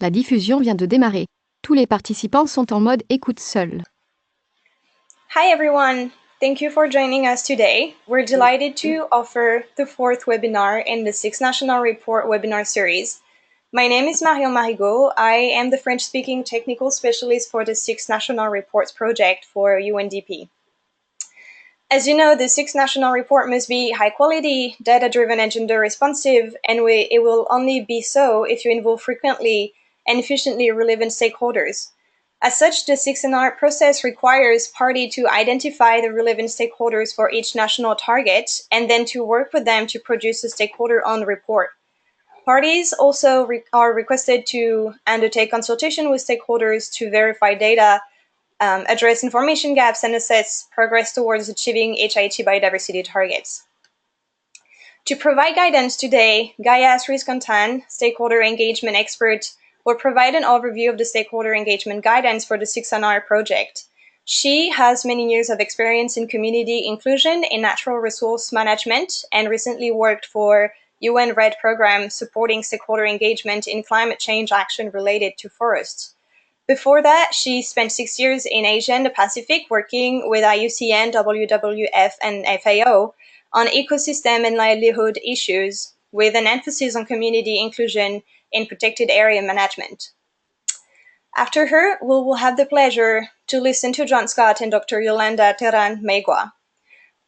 La diffusion vient de démarrer. Tous les participants sont en mode écoute seul. Hi everyone, thank you for joining us today. We're delighted to offer the fourth webinar in the Sixth National Report webinar series. My name is Marion Marigot. I am the French-speaking technical specialist for the Sixth National Reports project for UNDP. As you know, the Sixth National Report must be high quality, data-driven and gender responsive, and it will only be so if you involve frequently and efficiently relevant stakeholders. As such, the 6NR process requires parties to identify the relevant stakeholders for each national target and then to work with them to produce a stakeholder-owned report. Parties also are requested to undertake consultation with stakeholders to verify data, address information gaps, and assess progress towards achieving HIT biodiversity targets. To provide guidance today, Gaya Sriskanthan, Stakeholder Engagement Expert, will provide an overview of the Stakeholder Engagement Guidance for the 6NR project. She has many years of experience in community inclusion in natural resource management and recently worked for UN RED program supporting stakeholder engagement in climate change action related to forests. Before that, she spent 6 years in Asia and the Pacific working with IUCN, WWF, and FAO on ecosystem and livelihood issues with an emphasis on community inclusion in protected area management. After her, we will have the pleasure to listen to John Scott and Dr. Yolanda Teran Maigua.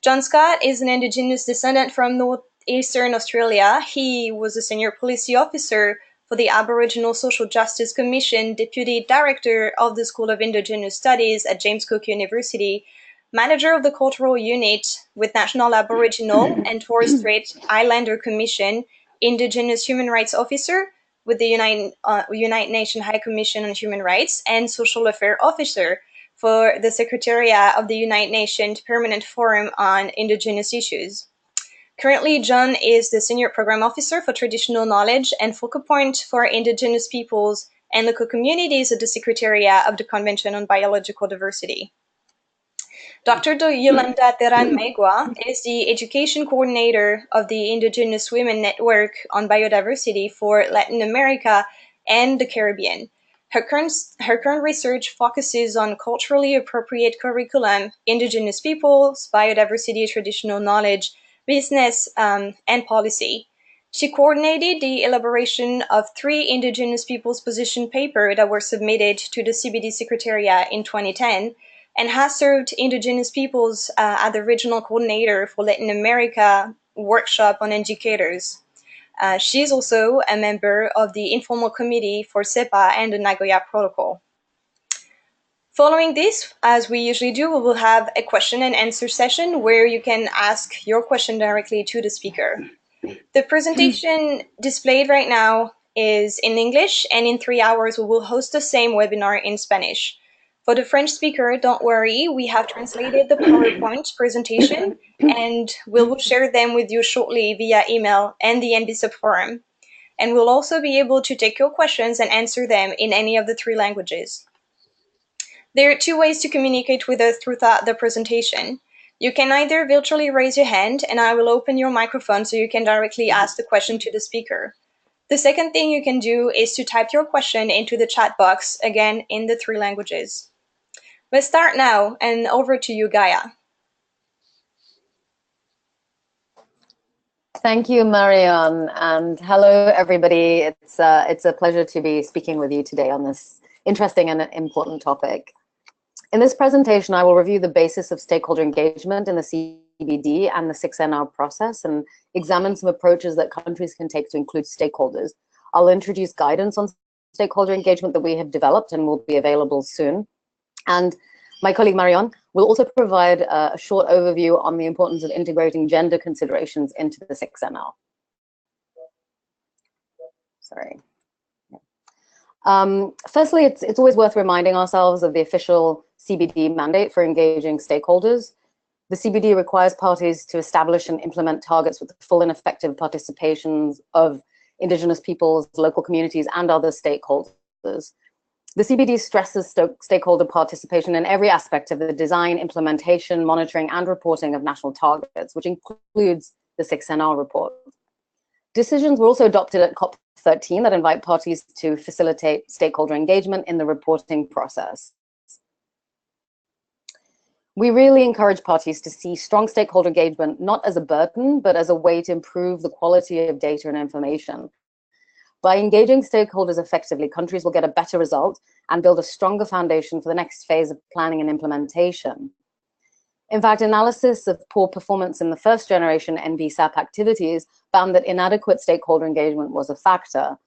John Scott is an Indigenous descendant from northeastern Australia. He was a senior policy officer for the Aboriginal Social Justice Commission, Deputy Director of the School of Indigenous Studies at James Cook University, Manager of the Cultural Unit with National Aboriginal and Torres Strait Islander Commission, Indigenous Human Rights Officer with the United Nations High Commission on Human Rights, and Social Affairs Officer for the Secretariat of the United Nations Permanent Forum on Indigenous Issues. Currently, John is the Senior Program Officer for Traditional Knowledge and focal point for Indigenous peoples and local communities at the Secretariat of the Convention on Biological Diversity. Dr. Yolanda Teran Maigua is the Education Coordinator of the Indigenous Women Network on Biodiversity for Latin America and the Caribbean. Her current research focuses on culturally appropriate curriculum, Indigenous peoples, biodiversity, traditional knowledge, business, and policy. She coordinated the elaboration of 3 Indigenous peoples position papers that were submitted to the CBD Secretariat in 2010 and has served Indigenous peoples as the regional coordinator for Latin America workshop on indicators. She is also a member of the informal committee for SEPA and the Nagoya Protocol. Following this, as we usually do, we will have a question and answer session where you can ask your question directly to the speaker. The presentation displayed right now is in English, and in 3 hours, we will host the same webinar in Spanish. For the French speaker, don't worry, we have translated the PowerPoint presentation, and we will share them with you shortly via email and the NBSUB forum. And we'll also be able to take your questions and answer them in any of the 3 languages. There are 2 ways to communicate with us throughout the presentation. You can either virtually raise your hand and I will open your microphone so you can directly ask the question to the speaker. The second thing you can do is to type your question into the chat box, again, in the 3 languages. Let's start now, and over to you, Gaya. Thank you, Marion, and hello, everybody. It's a pleasure to be speaking with you today on this interesting and important topic. In this presentation, I will review the basis of stakeholder engagement in the CBD and the 6NR process and examine some approaches that countries can take to include stakeholders. I'll introduce guidance on stakeholder engagement that we have developed and will be available soon. And my colleague Marion will also provide a short overview on the importance of integrating gender considerations into the 6NR. Sorry. Firstly, it's always worth reminding ourselves of the official CBD mandate for engaging stakeholders. The CBD requires parties to establish and implement targets with the full and effective participations of Indigenous peoples, local communities, and other stakeholders. The CBD stresses stakeholder participation in every aspect of the design, implementation, monitoring, and reporting of national targets, which includes the 6NR report. Decisions were also adopted at COP13 that invite parties to facilitate stakeholder engagement in the reporting process. We really encourage parties to see strong stakeholder engagement not as a burden, but as a way to improve the quality of data and information. By engaging stakeholders effectively, countries will get a better result and build a stronger foundation for the next phase of planning and implementation. In fact, analysis of poor performance in the first generation NBSAP activities found that inadequate stakeholder engagement was a factor.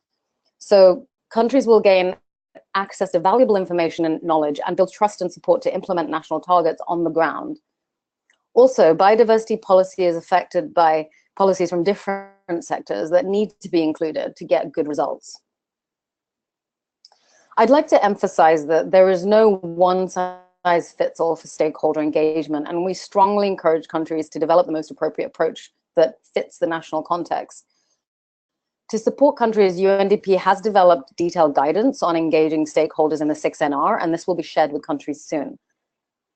So countries will gain access to valuable information and knowledge and build trust and support to implement national targets on the ground. Also, biodiversity policy is affected by policies from different sectors that need to be included to get good results. I'd like to emphasize that there is no one-size-fits-all for stakeholder engagement, and we strongly encourage countries to develop the most appropriate approach that fits the national context. To support countries, UNDP has developed detailed guidance on engaging stakeholders in the 6NR, and this will be shared with countries soon.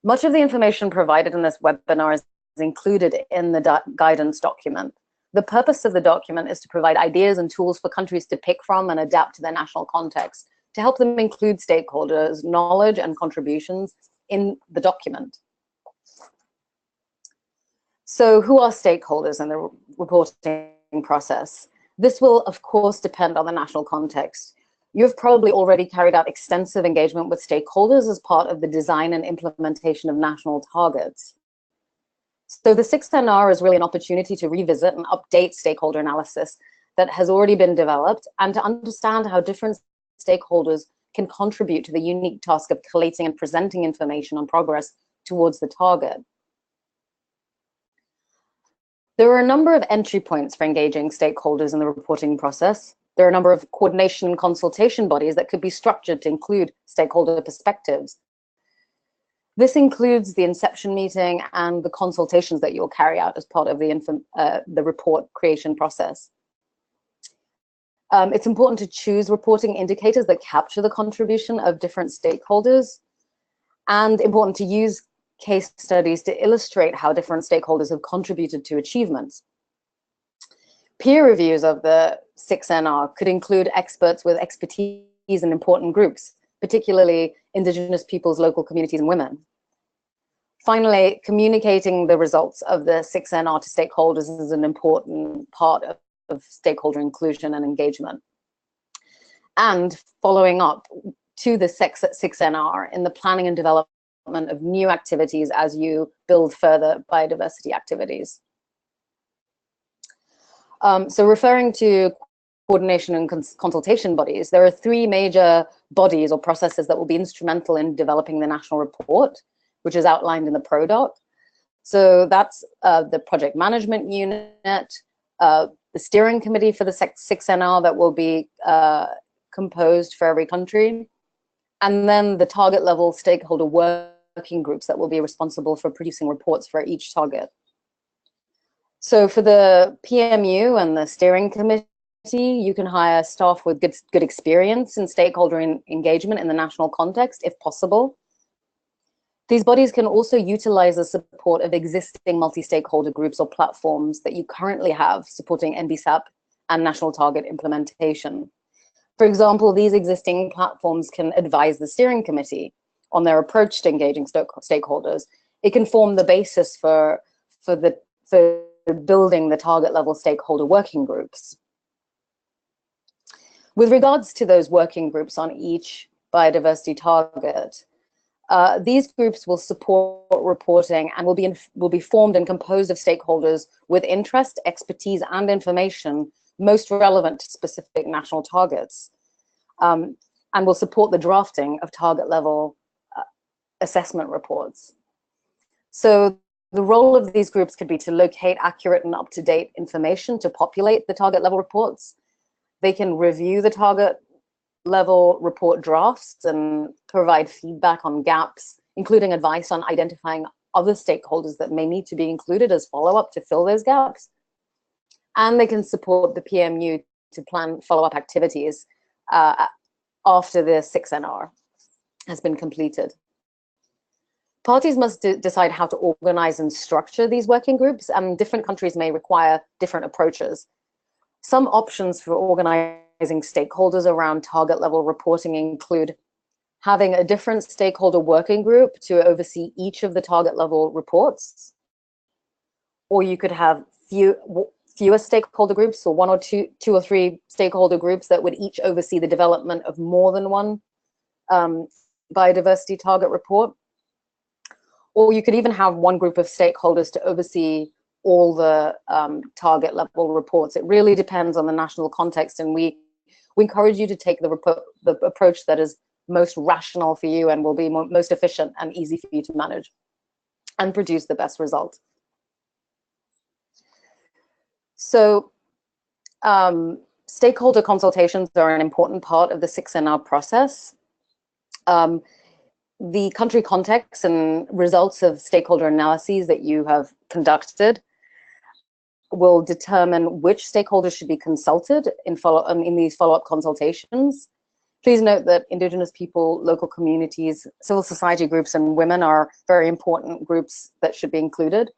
Much of the information provided in this webinar is included in the guidance document. The purpose of the document is to provide ideas and tools for countries to pick from and adapt to their national context, to help them include stakeholders' knowledge and contributions in the document. So who are stakeholders in the reporting process? This will, of course, depend on the national context. You've probably already carried out extensive engagement with stakeholders as part of the design and implementation of national targets. So the 6NR is really an opportunity to revisit and update stakeholder analysis that has already been developed and to understand how different stakeholders can contribute to the unique task of collating and presenting information on progress towards the target. There are a number of entry points for engaging stakeholders in the reporting process. There are a number of coordination and consultation bodies that could be structured to include stakeholder perspectives. This includes the inception meeting and the consultations that you'll carry out as part of the report creation process. It's important to choose reporting indicators that capture the contribution of different stakeholders, and important to use case studies to illustrate how different stakeholders have contributed to achievements. Peer reviews of the 6NR could include experts with expertise in important groups, particularly Indigenous peoples, local communities, and women. Finally, communicating the results of the 6NR to stakeholders is an important part of stakeholder inclusion and engagement. And following up to the 6NR in the planning and development of new activities as you build further biodiversity activities. So referring to coordination and consultation bodies, there are three major bodies or processes that will be instrumental in developing the national report, which is outlined in the ProDoc. So that's the project management unit, the steering committee for the 6NR that will be composed for every country, and then the target level stakeholder working groups that will be responsible for producing reports for each target. So for the PMU and the steering committee, you can hire staff with good experience in stakeholder engagement in the national context, if possible. These bodies can also utilize the support of existing multi-stakeholder groups or platforms that you currently have supporting NBSAP and national target implementation. For example, these existing platforms can advise the steering committee on their approach to engaging stakeholders. It can form the basis for building the target level stakeholder working groups. With regards to those working groups on each biodiversity target, these groups will support reporting and will be formed and composed of stakeholders with interest, expertise, and information most relevant to specific national targets, and will support the drafting of target level assessment reports. So the role of these groups could be to locate accurate and up-to-date information to populate the target level reports. They can review the target level report drafts and provide feedback on gaps, including advice on identifying other stakeholders that may need to be included as follow-up to fill those gaps. And they can support the PMU to plan follow-up activities after the 6NR has been completed. Parties must decide how to organize and structure these working groups, and different countries may require different approaches. Some options for organizing stakeholders around target level reporting include having a different stakeholder working group to oversee each of the target level reports, or you could have fewer stakeholder groups, or two or three stakeholder groups that would each oversee the development of more than one biodiversity target report. Or you could even have one group of stakeholders to oversee all the target level reports. It really depends on the national context, and we encourage you to take the approach that is most rational for you and will be most efficient and easy for you to manage and produce the best result. So stakeholder consultations are an important part of the 6NR process. The country context and results of stakeholder analyses that you have conducted will determine which stakeholders should be consulted in these follow-up consultations. Please note that Indigenous people, local communities, civil society groups, and women are very important groups that should be included.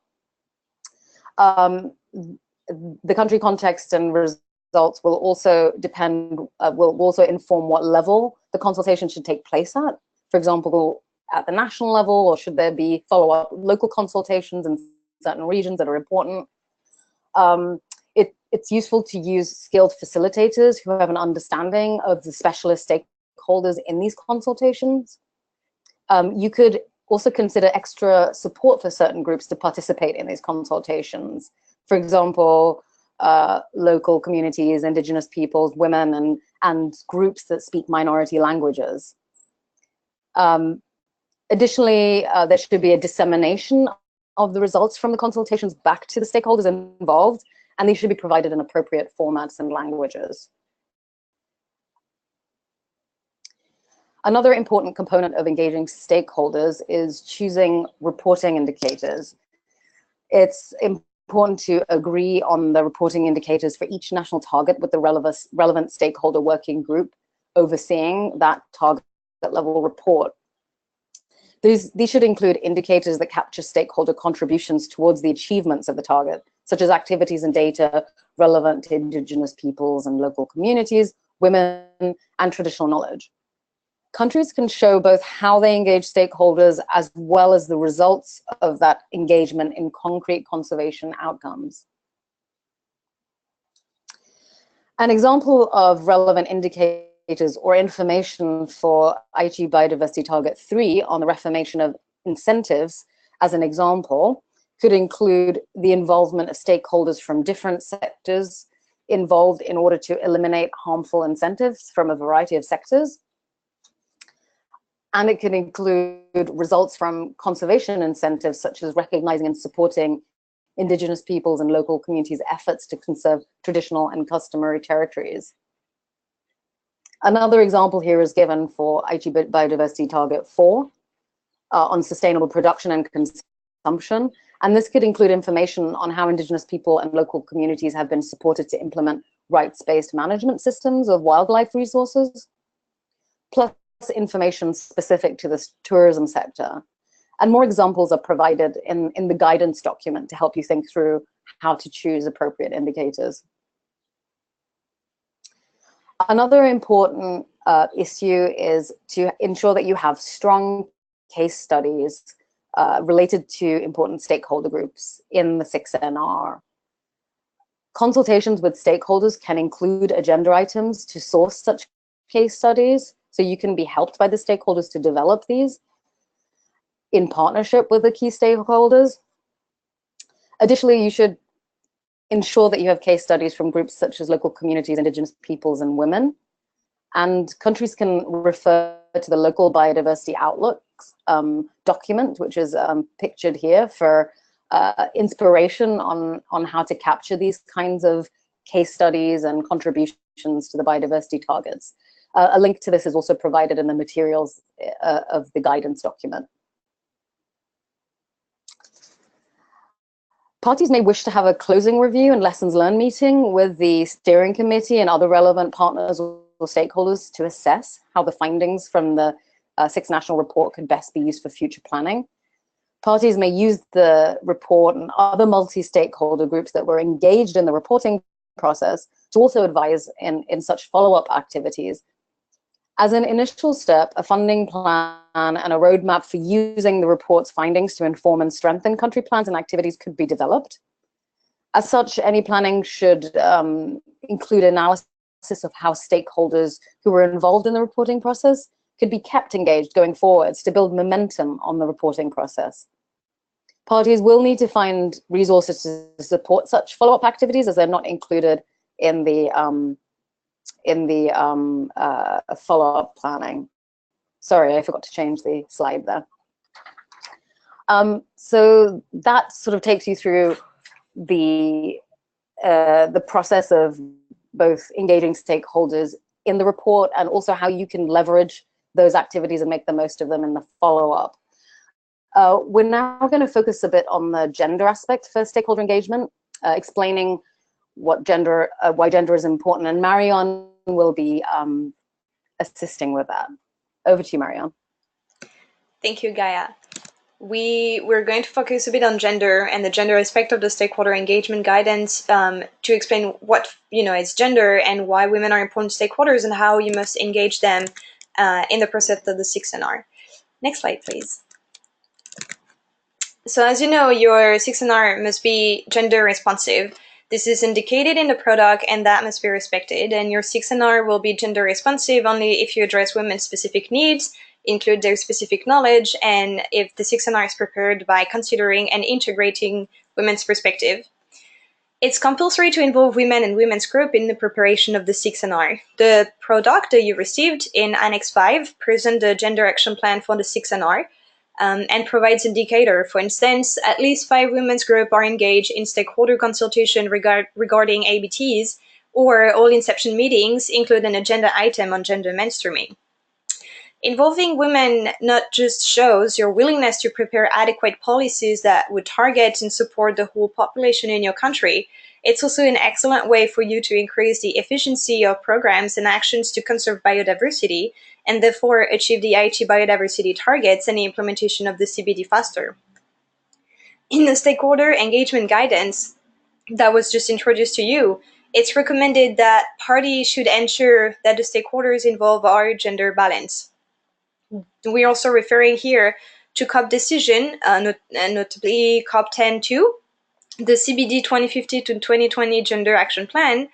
The country context and results will also inform what level the consultation should take place at. For example, at the national level, or should there be follow-up local consultations in certain regions that are important? It's useful to use skilled facilitators who have an understanding of the specialist stakeholders in these consultations. You could also consider extra support for certain groups to participate in these consultations. For example, local communities, Indigenous peoples, women, and groups that speak minority languages. Additionally, there should be a dissemination of the results from the consultations back to the stakeholders involved, and they should be provided in appropriate formats and languages. Another important component of engaging stakeholders is choosing reporting indicators. It's important to agree on the reporting indicators for each national target with the relevant stakeholder working group overseeing that target level report. These should include indicators that capture stakeholder contributions towards the achievements of the target, such as activities and data relevant to Indigenous peoples and local communities, women, and traditional knowledge. Countries can show both how they engage stakeholders as well as the results of that engagement in concrete conservation outcomes. An example of relevant indicators or information for Aichi Biodiversity Target 3 on the reformation of incentives, as an example, could include the involvement of stakeholders from different sectors involved in order to eliminate harmful incentives from a variety of sectors. And it can include results from conservation incentives, such as recognizing and supporting Indigenous peoples and local communities' efforts to conserve traditional and customary territories. Another example here is given for Aichi Biodiversity Target 4 on sustainable production and consumption. And this could include information on how Indigenous people and local communities have been supported to implement rights-based management systems of wildlife resources, plus information specific to the tourism sector. And more examples are provided in the guidance document to help you think through how to choose appropriate indicators. Another important issue is to ensure that you have strong case studies related to important stakeholder groups in the 6NR. Consultations with stakeholders can include agenda items to source such case studies, so you can be helped by the stakeholders to develop these in partnership with the key stakeholders. Additionally, you should ensure that you have case studies from groups such as local communities, Indigenous peoples, and women. And countries can refer to the local biodiversity outlooks document, which is pictured here, for inspiration on how to capture these kinds of case studies and contributions to the biodiversity targets. A link to this is also provided in the materials of the guidance document. Parties may wish to have a closing review and lessons learned meeting with the steering committee and other relevant partners or stakeholders to assess how the findings from the 6th National Report could best be used for future planning. Parties may use the report and other multi-stakeholder groups that were engaged in the reporting process to also advise in such follow-up activities. As an initial step, a funding plan and a roadmap for using the report's findings to inform and strengthen country plans and activities could be developed. As such, any planning should include analysis of how stakeholders who were involved in the reporting process could be kept engaged going forwards to build momentum on the reporting process. Parties will need to find resources to support such follow-up activities, as they're not included in the follow-up planning. Sorry, I forgot to change the slide there. So that sort of takes you through the process of both engaging stakeholders in the report and also how you can leverage those activities and make the most of them in the follow-up. We're now going to focus a bit on the gender aspect for stakeholder engagement, explaining why gender is important, and Marion will be assisting with that. Over to you, Marion. Thank you, Gaya. We're going to focus a bit on gender and the gender aspect of the Stakeholder Engagement Guidance to explain what is gender and why women are important stakeholders and how you must engage them in the process of the 6NR. Next slide, please. So as you know, your 6NR must be gender responsive. This is indicated in the product and that must be respected. And your 6NR will be gender responsive only if you address women's specific needs, include their specific knowledge, and if the 6NR is prepared by considering and integrating women's perspective. It's compulsory to involve women and women's group in the preparation of the 6NR. The product that you received in Annex 5 presents the gender action plan for the 6NR and provides indicator. For instance, at least 5 women's groups are engaged in stakeholder consultation regarding ABTs, or all inception meetings include an agenda item on gender mainstreaming. Involving women not just shows your willingness to prepare adequate policies that would target and support the whole population in your country, it's also an excellent way for you to increase the efficiency of programs and actions to conserve biodiversity and therefore achieve the IT biodiversity targets and the implementation of the CBD faster. In the Stakeholder Engagement Guidance that was just introduced to you, it's recommended that parties should ensure that the stakeholders involved are gender balanced. We're also referring here to COP decision, notably COP 10.2, the CBD 2050 to 2020 Gender Action Plan,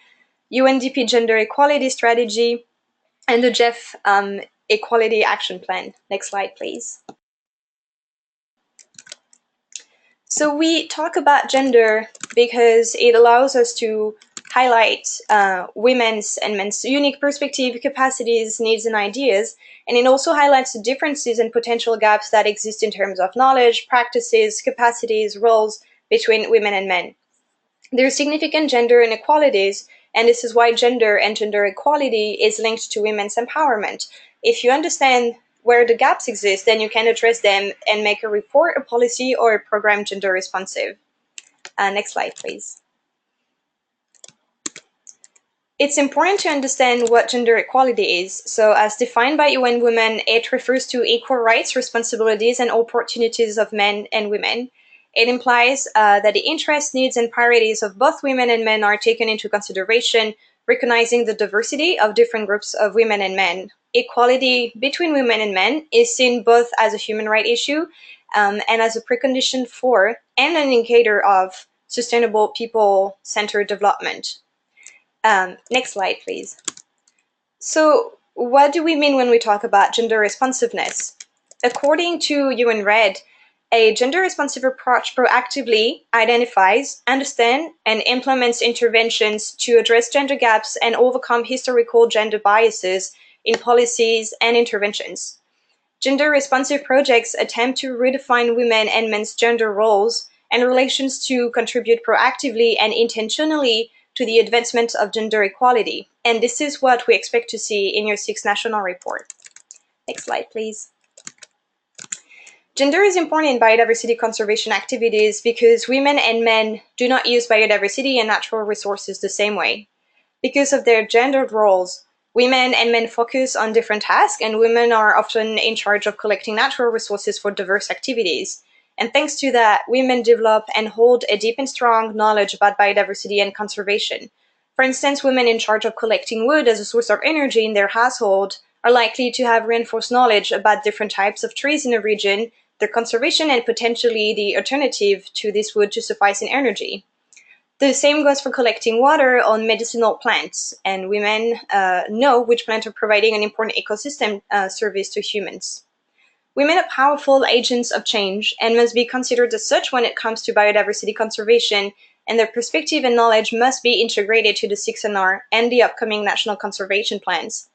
UNDP Gender Equality Strategy, and the GEF Equality Action Plan. Next slide, please. So we talk about gender because it allows us to highlight women's and men's unique perspective, capacities, needs, and ideas. And it also highlights the differences and potential gaps that exist in terms of knowledge, practices, capacities, roles between women and men. There are significant gender inequalities, and this is why gender and gender equality is linked to women's empowerment. If you understand where the gaps exist, then you can address them and make a report, a policy, or a program gender responsive. Next slide, please. It's important to understand what gender equality is. So as defined by UN Women, it refers to equal rights, responsibilities, and opportunities of men and women. It implies that the interests, needs, and priorities of both women and men are taken into consideration, recognizing the diversity of different groups of women and men. Equality between women and men is seen both as a human rights issue and as a precondition for and an indicator of sustainable people-centered development. Next slide, please. So what do we mean when we talk about gender responsiveness? According to UN Red, a gender responsive approach proactively identifies, understands, and implements interventions to address gender gaps and overcome historical gender biases in policies and interventions. Gender responsive projects attempt to redefine women and men's gender roles and relations to contribute proactively and intentionally to the advancement of gender equality. And this is what we expect to see in your 6th national report. Next slide, please. Gender is important in biodiversity conservation activities because women and men do not use biodiversity and natural resources the same way. Because of their gendered roles, women and men focus on different tasks, and women are often in charge of collecting natural resources for diverse activities. And thanks to that, women develop and hold a deep and strong knowledge about biodiversity and conservation. For instance, women in charge of collecting wood as a source of energy in their household are likely to have reinforced knowledge about different types of trees in a region, their conservation, and potentially the alternative to this wood to suffice in energy. The same goes for collecting water on medicinal plants, and women know which plants are providing an important ecosystem service to humans. Women are powerful agents of change and must be considered as such when it comes to biodiversity conservation, and their perspective and knowledge must be integrated to the 6NR and the upcoming national conservation plans.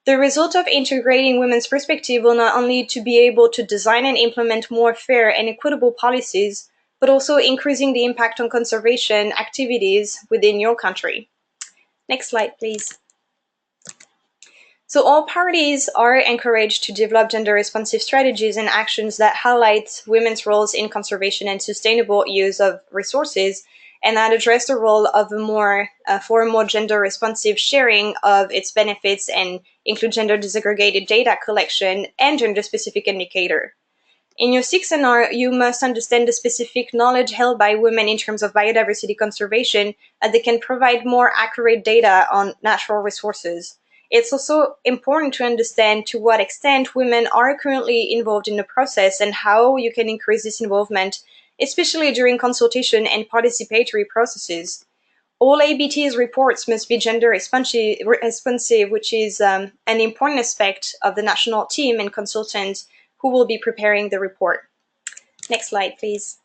The result of integrating women's perspective will not only to be able to design and implement more fair and equitable policies, but also increasing the impact on conservation activities within your country. Next slide, please. So all parties are encouraged to develop gender-responsive strategies and actions that highlight women's roles in conservation and sustainable use of resources, and that address the role of for a more gender-responsive sharing of its benefits and include gender-disaggregated data collection and gender-specific indicator. In your 6NR, you must understand the specific knowledge held by women in terms of biodiversity conservation, as they can provide more accurate data on natural resources. It's also important to understand to what extent women are currently involved in the process and how you can increase this involvement, especially during consultation and participatory processes. All ABT's reports must be gender responsive, which is an important aspect of the national team and consultants who will be preparing the report. Next slide, please.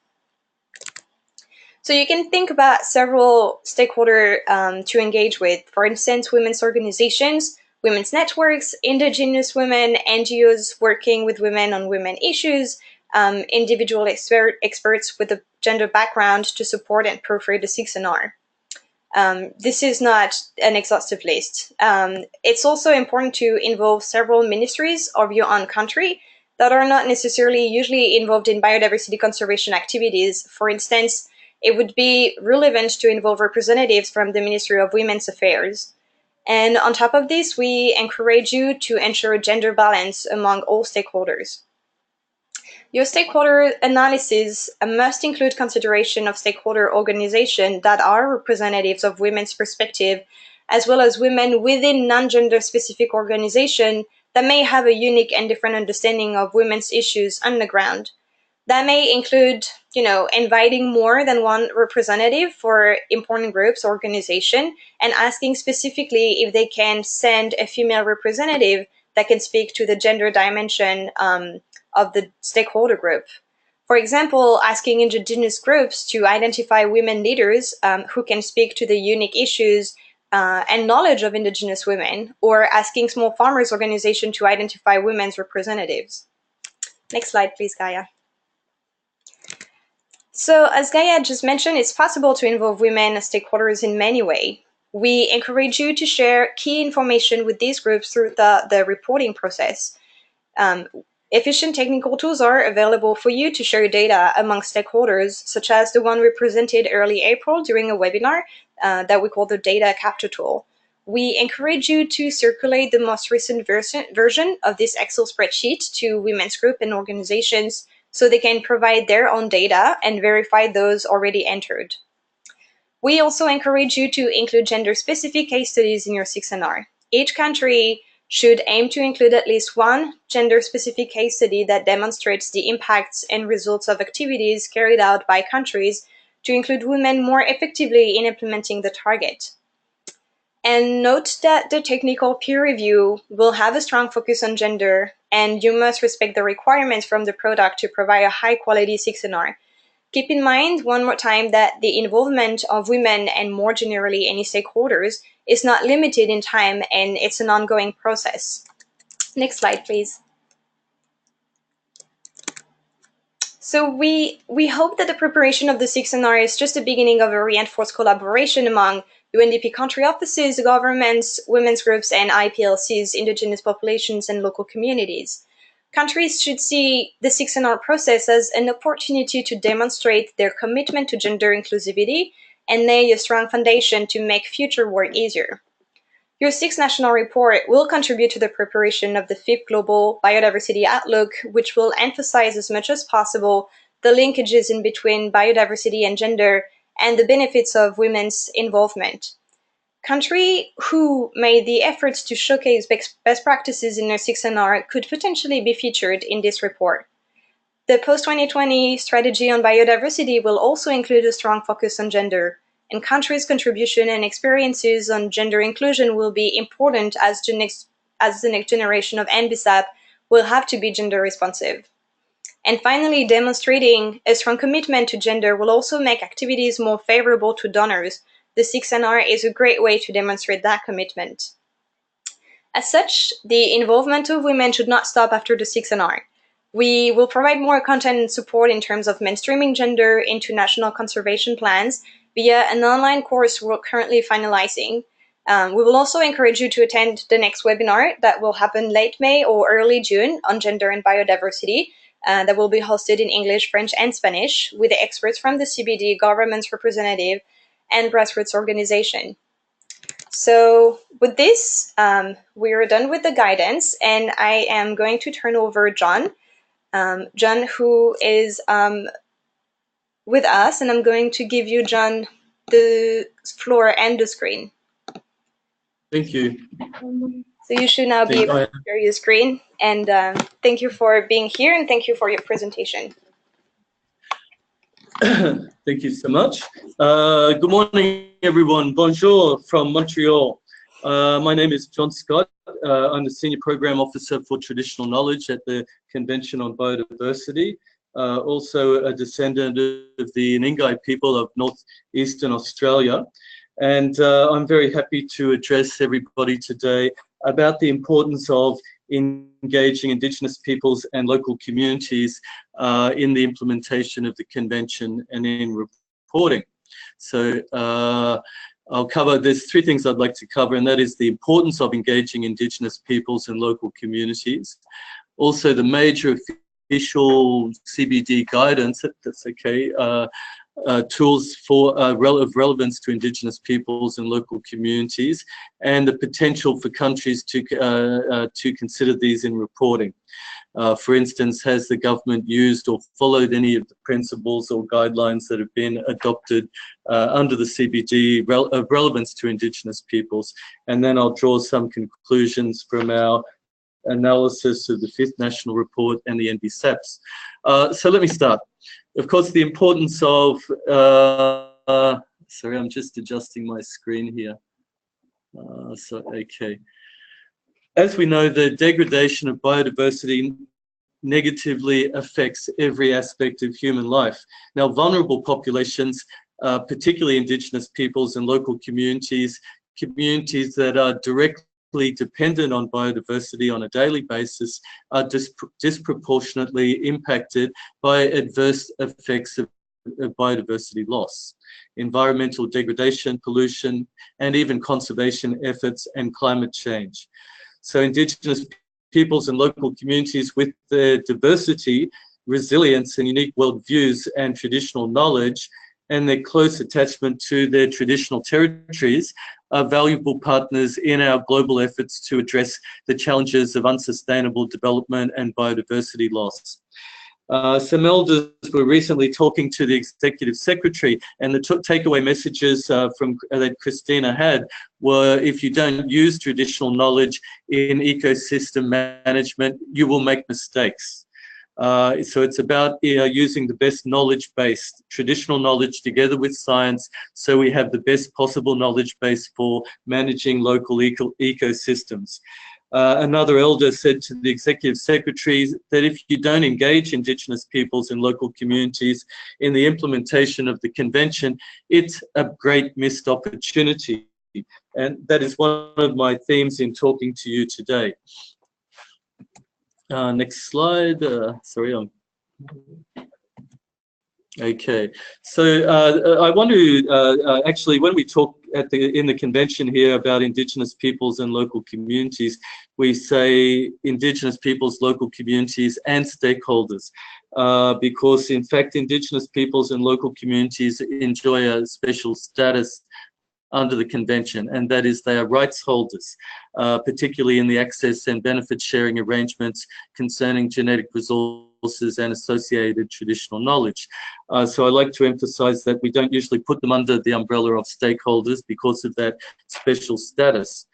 So you can think about several stakeholders to engage with. For instance, women's organizations, women's networks, Indigenous women, NGOs working with women on women issues, individual experts with a gender background to support and proofread the 6NR. This is not an exhaustive list. It's also important to involve several ministries of your own country that are not necessarily usually involved in biodiversity conservation activities. For instance, it would be relevant to involve representatives from the Ministry of Women's Affairs. And on top of this, we encourage you to ensure gender balance among all stakeholders. Your stakeholder analysis must include consideration of stakeholder organizations that are representatives of women's perspective, as well as women within non-gender specific organizations that may have a unique and different understanding of women's issues on the ground. That may include, inviting more than one representative for important groups or organization and asking specifically if they can send a female representative that can speak to the gender dimension of the stakeholder group. For example, asking Indigenous groups to identify women leaders who can speak to the unique issues and knowledge of Indigenous women, or asking small farmers organization to identify women's representatives. Next slide, please, Gaya. So as Gaya just mentioned, it's possible to involve women as stakeholders in many ways. We encourage you to share key information with these groups through the reporting process. Efficient technical tools are available for you to share data among stakeholders, such as the one we presented early April during a webinar that we call the Data Capture Tool. We encourage you to circulate the most recent version of this Excel spreadsheet to women's groups and organizations so they can provide their own data and verify those already entered. We also encourage you to include gender-specific case studies in your 6NR. Each country should aim to include at least one gender-specific case study that demonstrates the impacts and results of activities carried out by countries to include women more effectively in implementing the target. And note that the technical peer review will have a strong focus on gender, and you must respect the requirements from the product to provide a high-quality 6NR. Keep in mind, one more time, that the involvement of women and more generally any stakeholders is not limited in time, and it's an ongoing process. Next slide, please. So we hope that the preparation of the 6NR is just the beginning of a reinforced collaboration among UNDP country offices, governments, women's groups, and IPLCs, indigenous populations, and local communities. Countries should see the 6NR process as an opportunity to demonstrate their commitment to gender inclusivity and lay a strong foundation to make future work easier. Your 6th National Report will contribute to the preparation of the 5th Global Biodiversity Outlook, which will emphasize as much as possible the linkages in between biodiversity and gender and the benefits of women's involvement. Countries who made the efforts to showcase best practices in their 6NR could potentially be featured in this report. The post-2020 strategy on biodiversity will also include a strong focus on gender, and countries' contribution and experiences on gender inclusion will be important as the next generation of NBSAP will have to be gender responsive. And finally, demonstrating a strong commitment to gender will also make activities more favorable to donors. The 6NR is a great way to demonstrate that commitment. As such, the involvement of women should not stop after the 6NR. We will provide more content and support in terms of mainstreaming gender into national conservation plans via an online course we're currently finalizing. We will also encourage you to attend the next webinar that will happen late May or early June on gender and biodiversity. That will be hosted in English, French, and Spanish with the experts from the CBD, government's representative, and grassroots organization. So with this, we are done with the guidance, and I am going to turn over John, who is with us, and I'm going to give you, John, the floor and the screen. Thank you. So you should now be able to share your screen, and thank you for being here, and thank you for your presentation. Thank you so much. Good morning, everyone. Bonjour from Montreal. My name is John Scott. I'm the Senior Program Officer for Traditional Knowledge at the Convention on Biodiversity. Also a descendant of the Ningai people of northeastern Australia. And I'm very happy to address everybody today about the importance of engaging Indigenous peoples and local communities in the implementation of the convention and in reporting. So I'll cover, there's three things I'd like to cover, and that is the importance of engaging Indigenous peoples and local communities. Also the major official CBD guidance, that's okay, tools for of relevance to Indigenous peoples and local communities, and the potential for countries to consider these in reporting. For instance, has the government used or followed any of the principles or guidelines that have been adopted under the CBD of relevance to Indigenous peoples? And then I'll draw some conclusions from our analysis of the 5th National Report and the NBSAPs. So let me start. Of course, the importance of, sorry, I'm just adjusting my screen here. Okay. As we know, the degradation of biodiversity negatively affects every aspect of human life. Now, vulnerable populations, particularly Indigenous peoples and local communities, communities that are directly dependent on biodiversity on a daily basis, are disproportionately impacted by adverse effects of biodiversity loss, environmental degradation, pollution, and even conservation efforts and climate change. So Indigenous peoples and local communities, with their diversity, resilience, and unique worldviews and traditional knowledge, and their close attachment to their traditional territories, are valuable partners in our global efforts to address the challenges of unsustainable development and biodiversity loss. Some elders were recently talking to the Executive Secretary, and the takeaway messages that Christina had were, if you don't use traditional knowledge in ecosystem management, you will make mistakes. So it's about using the best knowledge-based, traditional knowledge together with science, so we have the best possible knowledge base for managing local ecosystems. Another elder said to the Executive Secretary that if you don't engage Indigenous peoples and local communities in the implementation of the convention, it's a great missed opportunity. And that is one of my themes in talking to you today. Next slide. Sorry, okay. So I want to actually, when we talk in the convention here about Indigenous peoples and local communities, we say Indigenous peoples, local communities, and stakeholders, because in fact Indigenous peoples and local communities enjoy a special status under the convention, and that is they are rights holders, particularly in the access and benefit sharing arrangements concerning genetic resources resources and associated traditional knowledge. So I like to emphasize that we don't usually put them under the umbrella of stakeholders because of that special status.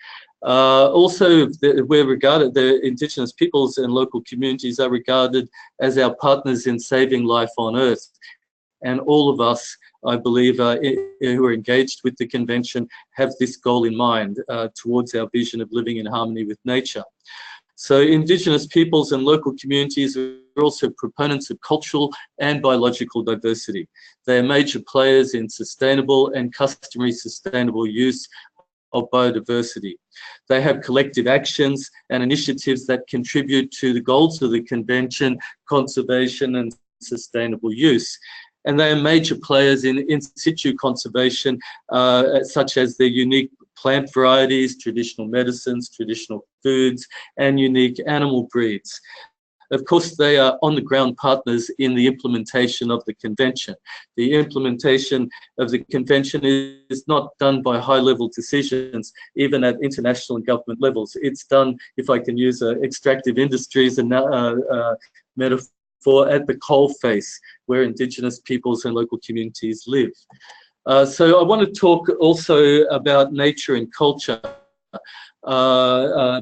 Also, the Indigenous peoples and local communities are regarded as our partners in saving life on Earth. And all of us, I believe, who are engaged with the convention have this goal in mind towards our vision of living in harmony with nature. So Indigenous peoples and local communities are also proponents of cultural and biological diversity. They are major players in sustainable and customary sustainable use of biodiversity. They have collective actions and initiatives that contribute to the goals of the convention, conservation and sustainable use. And they are major players in situ conservation, such as their unique plant varieties, traditional medicines, traditional foods, and unique animal breeds. Of course, they are on-the-ground partners in the implementation of the convention. The implementation of the convention is not done by high-level decisions, even at international and government levels. It's done, if I can use extractive industries and metaphor, at the coalface where Indigenous peoples and local communities live. So I want to talk also about nature and culture.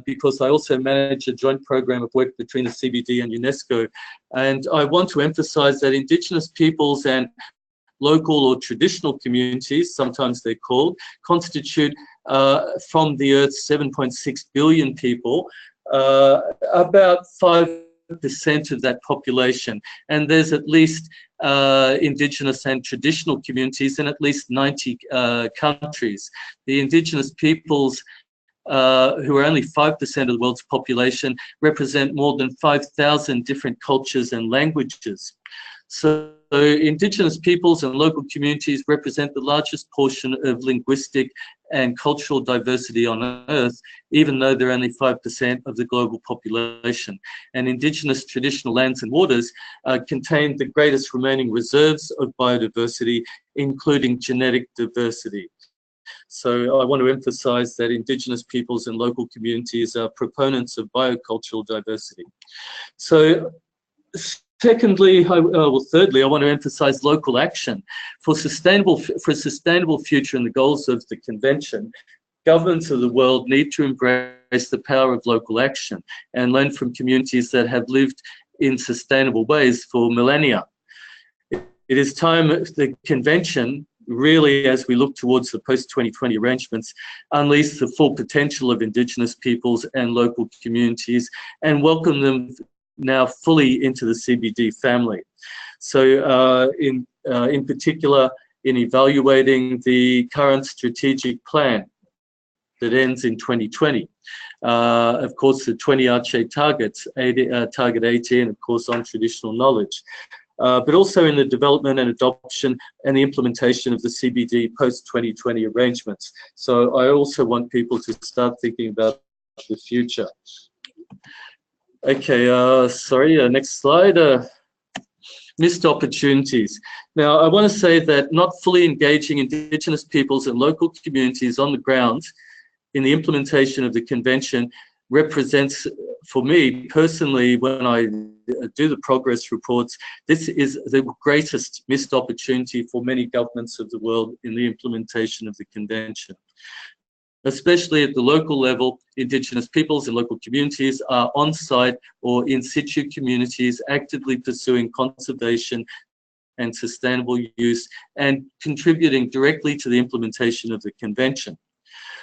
Because I also manage a joint program of work between the CBD and UNESCO. And I want to emphasize that Indigenous peoples and local or traditional communities, sometimes they're called, constitute from the Earth's 7.6 billion people, about 5% of that population. And there's at least Indigenous and traditional communities in at least 90 countries. The Indigenous peoples who are only 5% of the world's population, represent more than 5,000 different cultures and languages. So Indigenous peoples and local communities represent the largest portion of linguistic and cultural diversity on Earth, even though they're only 5% of the global population. And Indigenous traditional lands and waters contain the greatest remaining reserves of biodiversity, including genetic diversity. So I want to emphasize that Indigenous peoples and local communities are proponents of biocultural diversity. So thirdly, I want to emphasize local action. For a sustainable future and the goals of the convention, governments of the world need to embrace the power of local action and learn from communities that have lived in sustainable ways for millennia. It is time the convention, really, as we look towards the post-2020 arrangements, unleash the full potential of Indigenous peoples and local communities and welcome them now fully into the CBD family. So in particular, in evaluating the current strategic plan that ends in 2020. Of course, the 20 Arche targets, target 18, of course, on traditional knowledge. But also in the development and adoption and the implementation of the CBD post-2020 arrangements. So I also want people to start thinking about the future. Okay, sorry, next slide. Missed opportunities. Now, I want to say that not fully engaging Indigenous peoples and local communities on the ground in the implementation of the convention represents, for me personally, when I do the progress reports, this is the greatest missed opportunity for many governments of the world in the implementation of the convention. Especially at the local level, Indigenous peoples and local communities are on-site or in situ communities actively pursuing conservation and sustainable use and contributing directly to the implementation of the convention.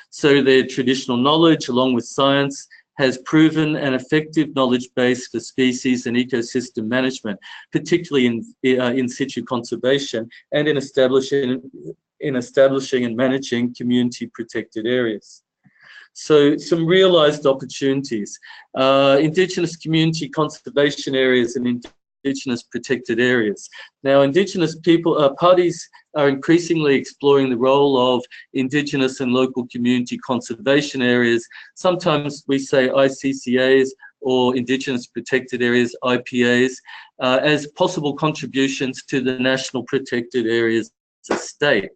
So their traditional knowledge, along with science, has proven an effective knowledge base for species and ecosystem management, particularly in situ conservation and in establishing and managing community protected areas. So some realized opportunities. Indigenous community conservation areas and Indigenous protected areas. Now, Indigenous people, parties are increasingly exploring the role of Indigenous and local community conservation areas. Sometimes we say ICCAs or Indigenous protected areas, IPAs, as possible contributions to the national protected areas estate.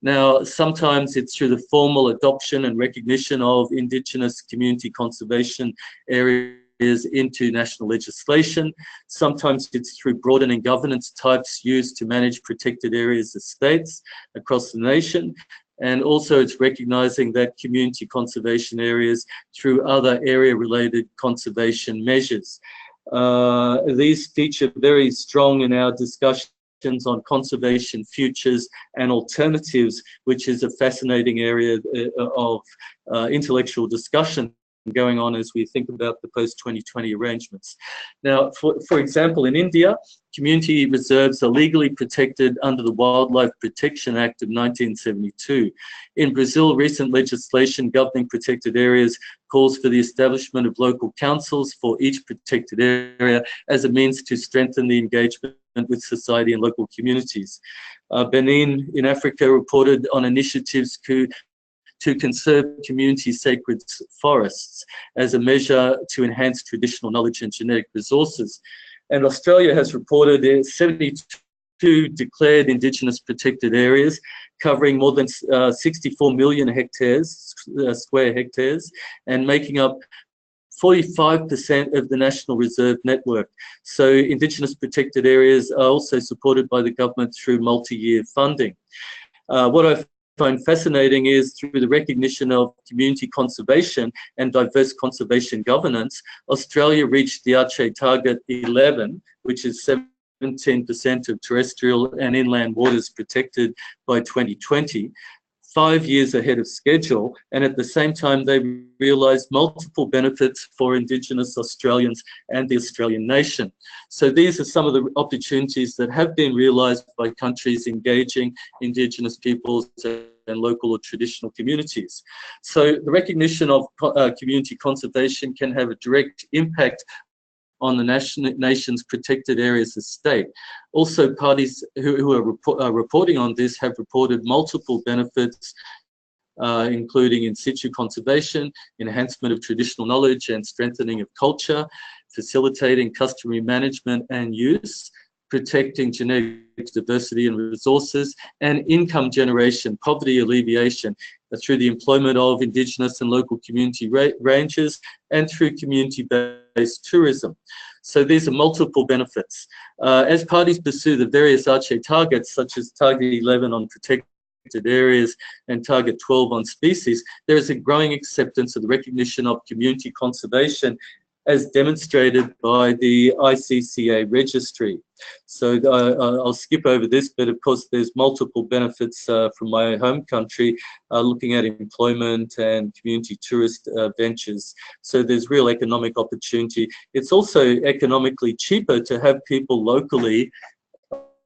Now, sometimes it's through the formal adoption and recognition of Indigenous community conservation areas into national legislation. Sometimes it's through broadening governance types used to manage protected areas of states across the nation. And also it's recognizing that community conservation areas through other area-related conservation measures. These feature very strong in our discussions on conservation futures and alternatives, which is a fascinating area of intellectual discussion going on as we think about the post-2020 arrangements. Now, for example, in India, community reserves are legally protected under the Wildlife Protection Act of 1972. In Brazil, recent legislation governing protected areas calls for the establishment of local councils for each protected area as a means to strengthen the engagement with society and local communities. Benin in Africa reported on initiatives to conserve community sacred forests as a measure to enhance traditional knowledge and genetic resources. And Australia has reported 72 declared Indigenous protected areas covering more than 64 million hectares, square hectares, and making up 45% of the National Reserve Network. So Indigenous protected areas are also supported by the government through multi-year funding. What I find fascinating is through the recognition of community conservation and diverse conservation governance, Australia reached the Aceh Target 11, which is 17% of terrestrial and inland waters protected by 2020, 5 years ahead of schedule, and at the same time they realised multiple benefits for Indigenous Australians and the Australian nation. So these are some of the opportunities that have been realised by countries engaging Indigenous peoples and local or traditional communities. So the recognition of community conservation can have a direct impact on the nation's protected areas of state. Also, parties who are reporting on this have reported multiple benefits, including in situ conservation, enhancement of traditional knowledge and strengthening of culture, facilitating customary management and use, protecting genetic diversity and resources, and income generation, poverty alleviation, through the employment of Indigenous and local community rangers and through community-based tourism. So these are multiple benefits. As parties pursue the various Aceh targets, such as Target 11 on protected areas and Target 12 on species, there is a growing acceptance of the recognition of community conservation as demonstrated by the ICCA registry. So I'll skip over this, but of course there's multiple benefits from my home country, looking at employment and community tourist ventures. So there's real economic opportunity. It's also economically cheaper to have people locally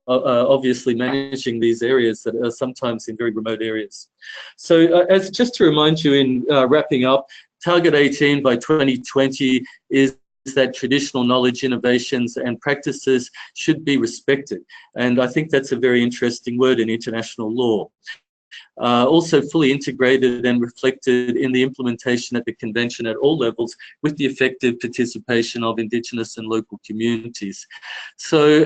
obviously managing these areas that are sometimes in very remote areas. So as just to remind you in wrapping up, Target 18 by 2020 is that traditional knowledge, innovations and practices should be respected. And I think that's a very interesting word in international law. Also fully integrated and reflected in the implementation at the convention at all levels with the effective participation of Indigenous and local communities. So,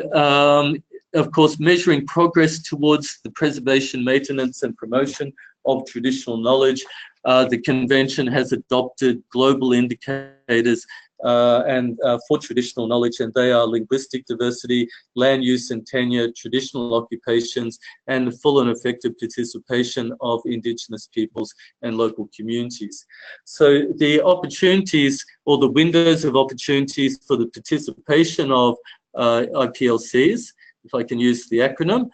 of course, measuring progress towards the preservation, maintenance and promotion of traditional knowledge. The convention has adopted global indicators for traditional knowledge, and they are linguistic diversity, land use and tenure, traditional occupations, and the full and effective participation of Indigenous peoples and local communities. So the opportunities or the windows of opportunities for the participation of IPLCs, if I can use the acronym,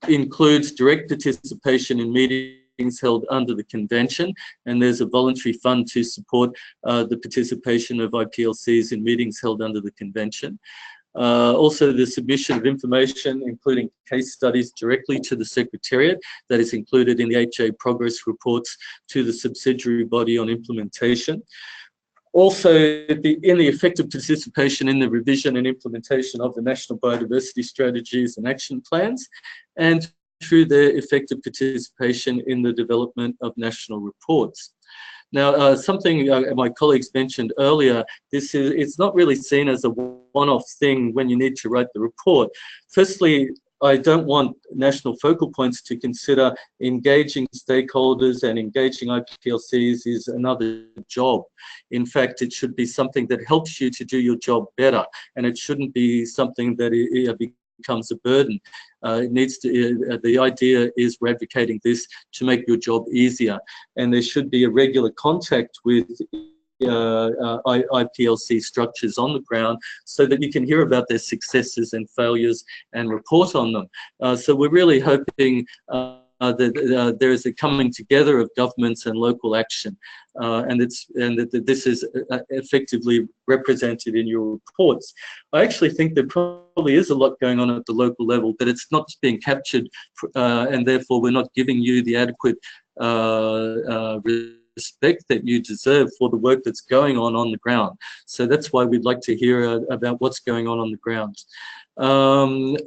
includes direct participation in meetings held under the convention, and there's a voluntary fund to support the participation of IPLCs in meetings held under the convention. Also the submission of information, including case studies, directly to the Secretariat that is included in the HA progress reports to the subsidiary body on implementation. Also, in the effective participation in the revision and implementation of the national biodiversity strategies and action plans, and through their effective participation in the development of national reports. Now, something my colleagues mentioned earlier, it's not really seen as a one-off thing when you need to write the report. Firstly, I don't want national focal points to consider engaging stakeholders and engaging IPLCs is another job. In fact, it should be something that helps you to do your job better, and it shouldn't be something that becomes a burden. The idea is we're advocating this to make your job easier, and there should be a regular contact with IPLC structures on the ground so that you can hear about their successes and failures and report on them. So we're really hoping that there is a coming together of governments and local action, and that this is effectively represented in your reports. I actually think there probably is a lot going on at the local level, but it's not being captured, and therefore we're not giving you the adequate respect that you deserve for the work that's going on the ground. So that's why we'd like to hear about what's going on the ground.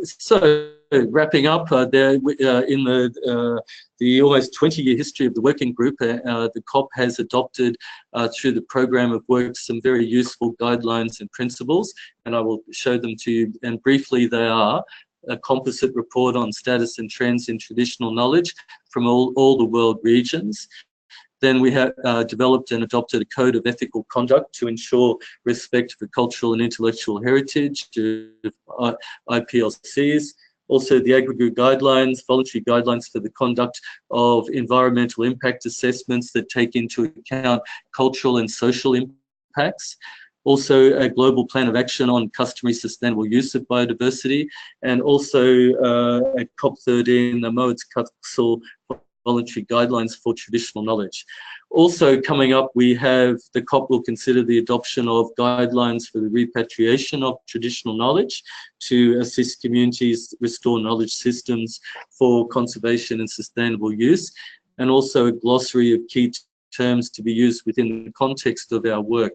So wrapping up, in the almost 20-year history of the working group, the COP has adopted through the program of work some very useful guidelines and principles, and I will show them to you. And briefly, they are a composite report on status and trends in traditional knowledge from all the world regions. Then we have developed and adopted a code of ethical conduct to ensure respect for cultural and intellectual heritage of IPLCs. Also, the aggregate guidelines, voluntary guidelines for the conduct of environmental impact assessments that take into account cultural and social impacts. Also, a global plan of action on customary sustainable use of biodiversity, and also at COP13, the MoD's Council voluntary guidelines for traditional knowledge. Also coming up, we have the COP will consider the adoption of guidelines for the repatriation of traditional knowledge to assist communities restore knowledge systems for conservation and sustainable use, and also a glossary of key terms to be used within the context of our work.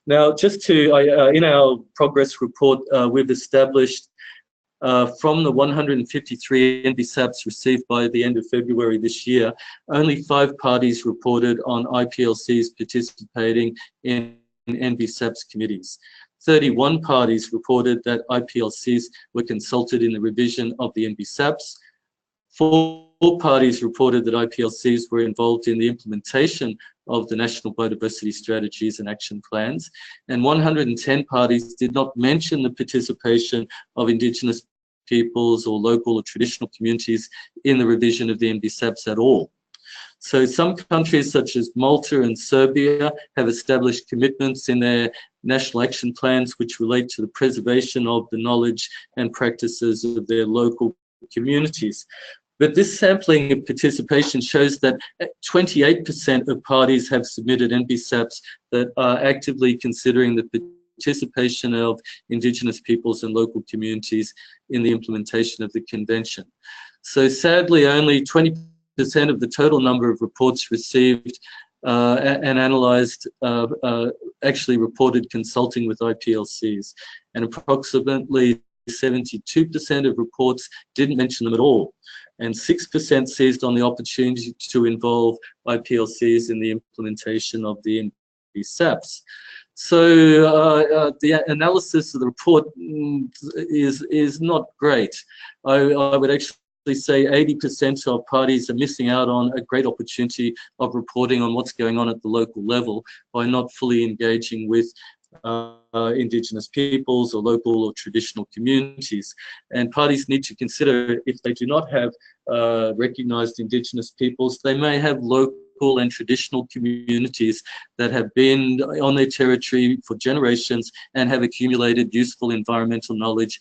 Now, just to, in our progress report, we've established from the 153 NBSAPs received by the end of February this year, only 5 parties reported on IPLCs participating in NBSAPs committees. 31 parties reported that IPLCs were consulted in the revision of the NBSAPs. 4 parties reported that IPLCs were involved in the implementation of the national biodiversity strategies and action plans, and 110 parties did not mention the participation of Indigenous peoples or local or traditional communities in the revision of the NBSAPs at all. So some countries such as Malta and Serbia have established commitments in their national action plans which relate to the preservation of the knowledge and practices of their local communities. But this sampling of participation shows that 28% of parties have submitted NBSAPs that are actively considering the participation of Indigenous peoples and local communities in the implementation of the convention. So sadly, only 20% of the total number of reports received and analysed actually reported consulting with IPLCs, and approximately 72% of reports didn't mention them at all, and 6% seized on the opportunity to involve IPLCs in the implementation of the NBSAPs. So the analysis of the report is not great. I would actually say 80% of parties are missing out on a great opportunity of reporting on what's going on at the local level by not fully engaging with Indigenous peoples or local or traditional communities. And parties need to consider, if they do not have recognised Indigenous peoples, they may have local and traditional communities that have been on their territory for generations and have accumulated useful environmental knowledge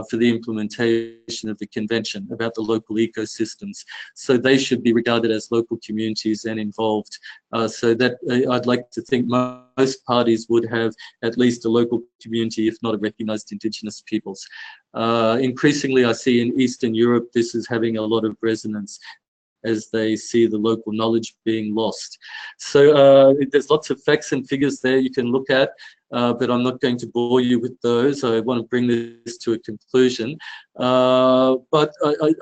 for the implementation of the convention about the local ecosystems. So they should be regarded as local communities and involved. So that I'd like to think most parties would have at least a local community, if not a recognised Indigenous peoples. Increasingly, I see in Eastern Europe, this is having a lot of resonance as they see the local knowledge being lost. So there's lots of facts and figures there you can look at. but I'm not going to bore you with those. I want to bring this to a conclusion. But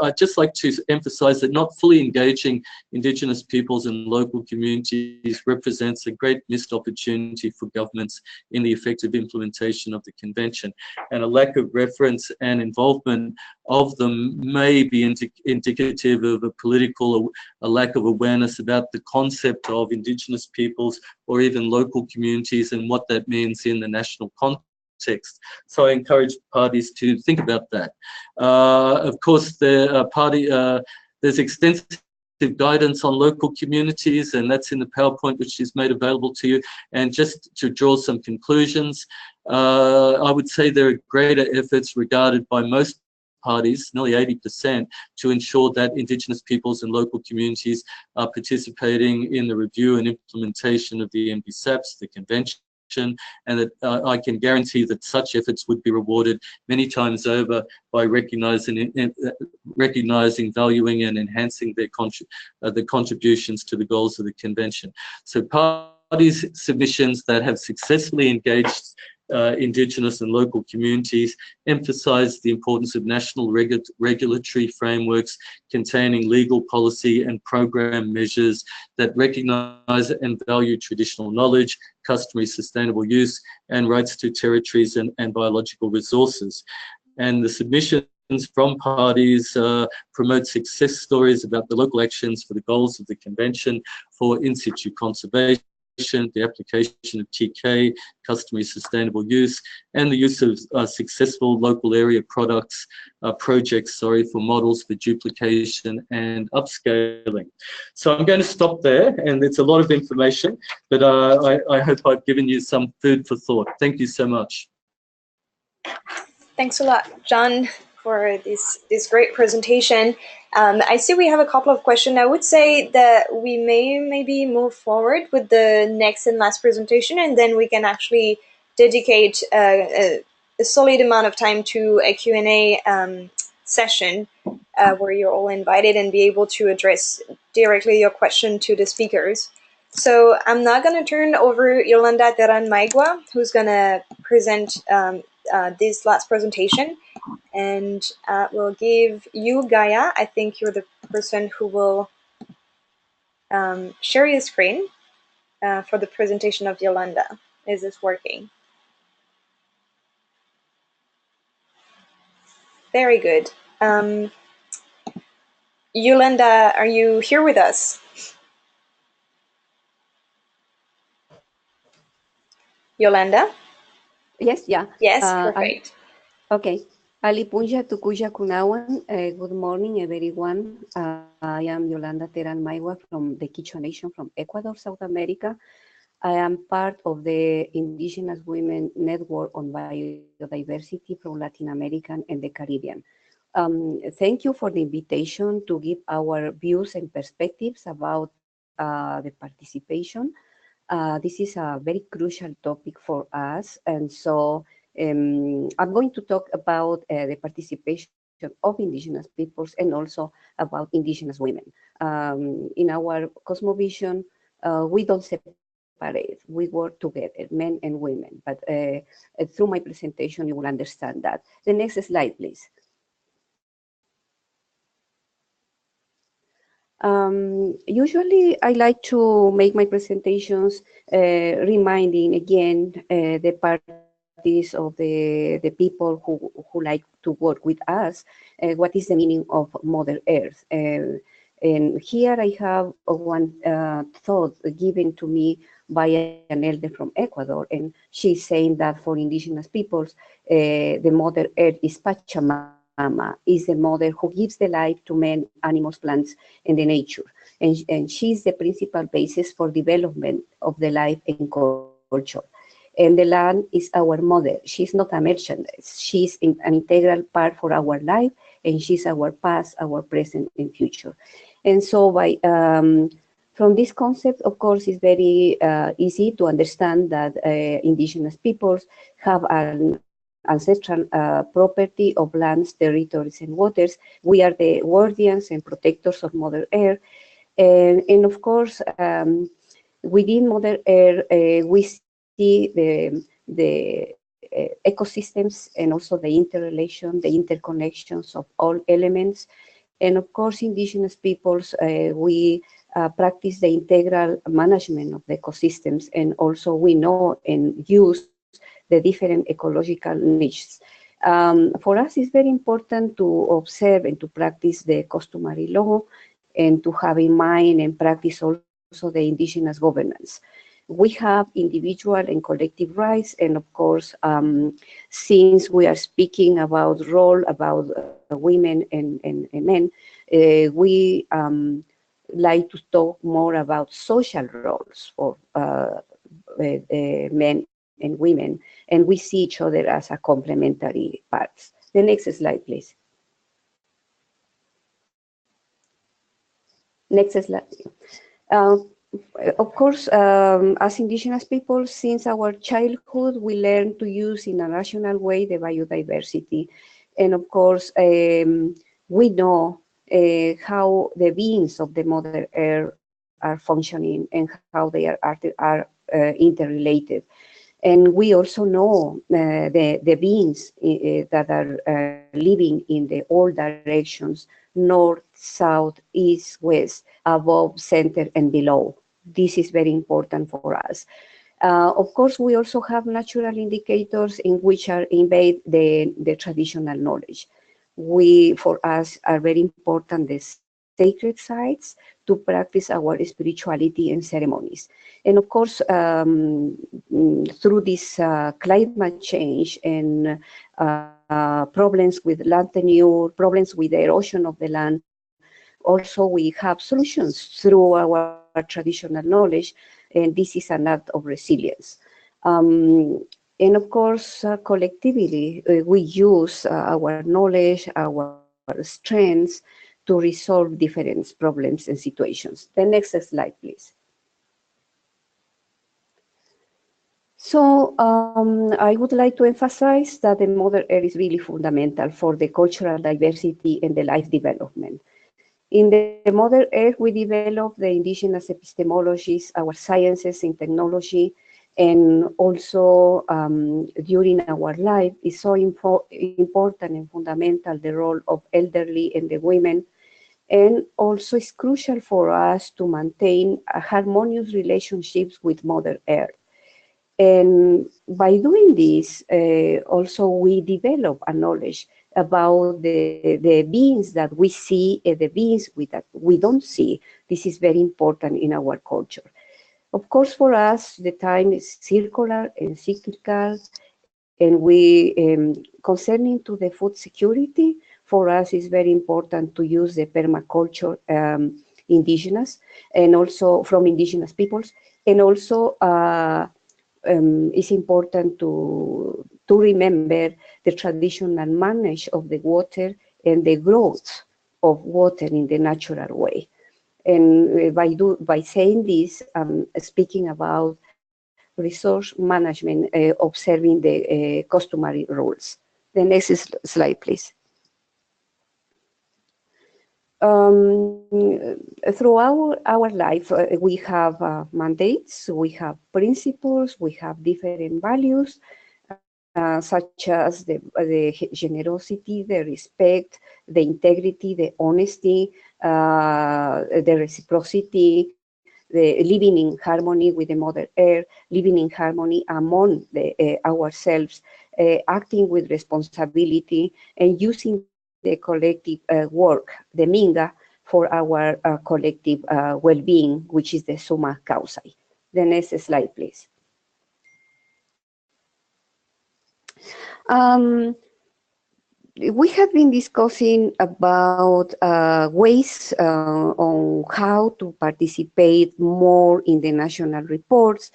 I'd just like to emphasize that not fully engaging Indigenous peoples and local communities represents a great missed opportunity for governments in the effective implementation of the Convention. And a lack of reference and involvement of them may be indicative of a political, a lack of awareness about the concept of Indigenous peoples or even local communities and what that means in the national context. So I encourage parties to think about that. Of course, there's extensive guidance on local communities, and that's in the PowerPoint, which is made available to you. And just to draw some conclusions, I would say there are greater efforts regarded by most parties, nearly 80%, to ensure that Indigenous peoples and local communities are participating in the review and implementation of the MDSAPs, the Convention, and that I can guarantee that such efforts would be rewarded many times over by recognizing, valuing, and enhancing their the contributions to the goals of the Convention. So parties' submissions that have successfully engaged Indigenous and local communities emphasize the importance of national regulatory frameworks containing legal policy and program measures that recognize and value traditional knowledge, customary sustainable use, and rights to territories and biological resources. And the submissions from parties promote success stories about the local actions for the goals of the Convention for in situ conservation, the application of TK, customary sustainable use, and the use of successful local area projects for models for duplication and upscaling. So I'm going to stop there, and it's a lot of information, but I hope I've given you some food for thought. Thank you so much. Thanks a lot, John, for this great presentation. I see we have a couple of questions. I would say that we may maybe move forward with the next and last presentation, and then we can actually dedicate a solid amount of time to a Q&A session where you're all invited and be able to address directly your question to the speakers. So I'm now going to turn over Yolanda Teran Maigua, who's going to present this last presentation. And we'll give you, Gaya. I think you're the person who will share your screen for the presentation of Yolanda. Is this working? Very good. Yolanda, are you here with us? Yolanda? Yes, yeah. Yes, perfect. Okay. Alipunja tukuja kunawan. Good morning, everyone. I am Yolanda Teran Maigua from the Quichua Nation from Ecuador, South America. I am part of the Indigenous Women Network on Biodiversity from Latin America and the Caribbean. Thank you for the invitation to give our views and perspectives about the participation. This is a very crucial topic for us, and so I'm going to talk about the participation of Indigenous peoples and also about Indigenous women. In our cosmovision, we don't separate, we work together, men and women, but through my presentation you will understand that. The next slide, please. Usually I like to make my presentations reminding again the parties of the people who like to work with us, what is the meaning of Mother Earth. And here I have one thought given to me by an elder from Ecuador, and she's saying that for Indigenous peoples, the Mother Earth is Pachamama, is the mother who gives the life to men, animals, plants, and the nature. And she's the principal basis for development of the life and culture. And the land is our mother. She's not a merchandise. She's an integral part for our life, and she's our past, our present, and future. And so from this concept, of course, it's very easy to understand that Indigenous peoples have an ancestral property of lands, territories, and waters. We are the guardians and protectors of Mother Earth. And of course, within Mother Earth, we see the ecosystems and also the interrelation, the interconnections of all elements. And of course, indigenous peoples, we practice the integral management of the ecosystems, and also we know and use the different ecological niches. For us, it's very important to observe and to practice the customary law and to have in mind and practice also the indigenous governance. We have individual and collective rights, and of course, since we are speaking about role, about women and men, we like to talk more about social roles for men and women, and we see each other as a complementary parts. The next slide, please. Next slide. Of course, as indigenous people, since our childhood, we learn to use in a rational way the biodiversity. And of course, we know how the beings of the Mother Earth are functioning and how they are interrelated. And we also know the beings that are living in the all directions, north, south, east, west, above, center, and below. This is very important for us. Of course, we also have natural indicators in which are embed the traditional knowledge. For us, are very important the sacred sites to practice our spirituality and ceremonies. And of course, through this climate change and problems with land tenure, problems with the erosion of the land, also we have solutions through our traditional knowledge, and this is an act of resilience. And of course, collectively, we use our knowledge, our strengths to resolve different problems and situations. The next slide, please. So I would like to emphasize that the Mother Earth is really fundamental for the cultural diversity and the life development. In the Mother Earth, we develop the indigenous epistemologies, our sciences and technology, and also during our life is so important and fundamental the role of elderly and the women. And also it's crucial for us to maintain a harmonious relationships with Mother Earth. And by doing this, also we develop a knowledge about the beings that we see and the beings that we don't see. This is very important in our culture. Of course, for us, the time is circular and cyclical, and we, concerning to the food security, for us it's very important to use the permaculture indigenous, and also from indigenous peoples, and also it's important to remember the traditional management of the water and the growth of water in the natural way. And by saying this, I'm speaking about resource management, observing the customary rules. The next slide, please. Throughout our life, we have mandates, we have principles, we have different values, such as the generosity, the respect, the integrity, the honesty, the reciprocity, the living in harmony with the Mother Earth, living in harmony among ourselves, acting with responsibility, and using the collective work, the Minga, for our collective well-being, which is the Summa Causae. The next slide, please. We have been discussing about ways on how to participate more in the national reports,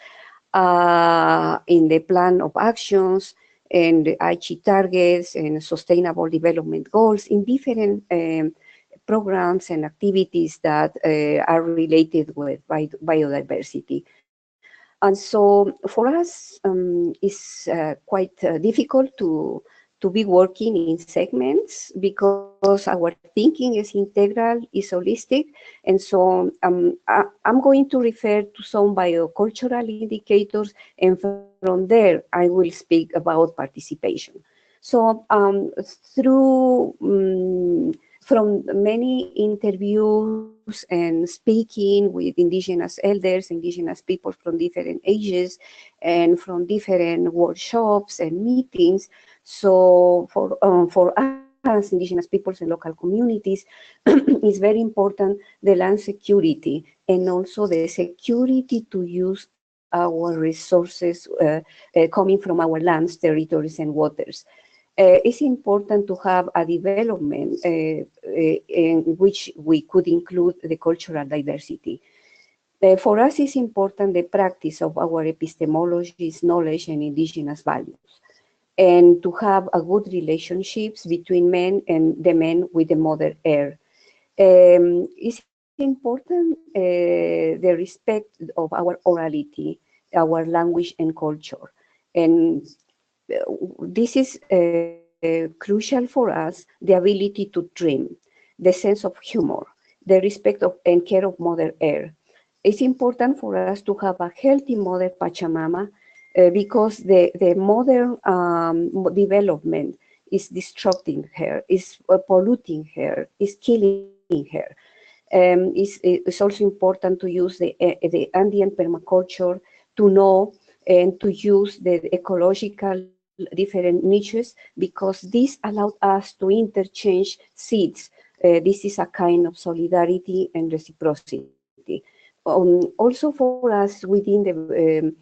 in the plan of actions, and the Aichi targets and sustainable development goals in different programs and activities that are related with biodiversity. And so for us, it's quite difficult to to be working in segments because our thinking is integral, is holistic. And so I'm going to refer to some biocultural indicators, and from there I will speak about participation. So from many interviews and speaking with indigenous elders, indigenous people from different ages, and from different workshops and meetings. So for us, indigenous peoples and local communities, it's very important the land security and also the security to use our resources coming from our lands, territories, and waters. It's important to have a development in which we could include the cultural diversity. For us, it's important the practice of our epistemologies, knowledge, and indigenous values, and to have a good relationships between men and the men with the Mother Earth. It's important the respect of our orality, our language and culture. And this is crucial for us, the ability to dream, the sense of humor, the respect of and care of Mother Earth. It's important for us to have a healthy Mother Pachamama because the modern development is destructing her, is polluting her, is killing her. It's also important to use the Andean permaculture to know and to use the ecological different niches because this allowed us to interchange seeds. This is a kind of solidarity and reciprocity. Also for us within the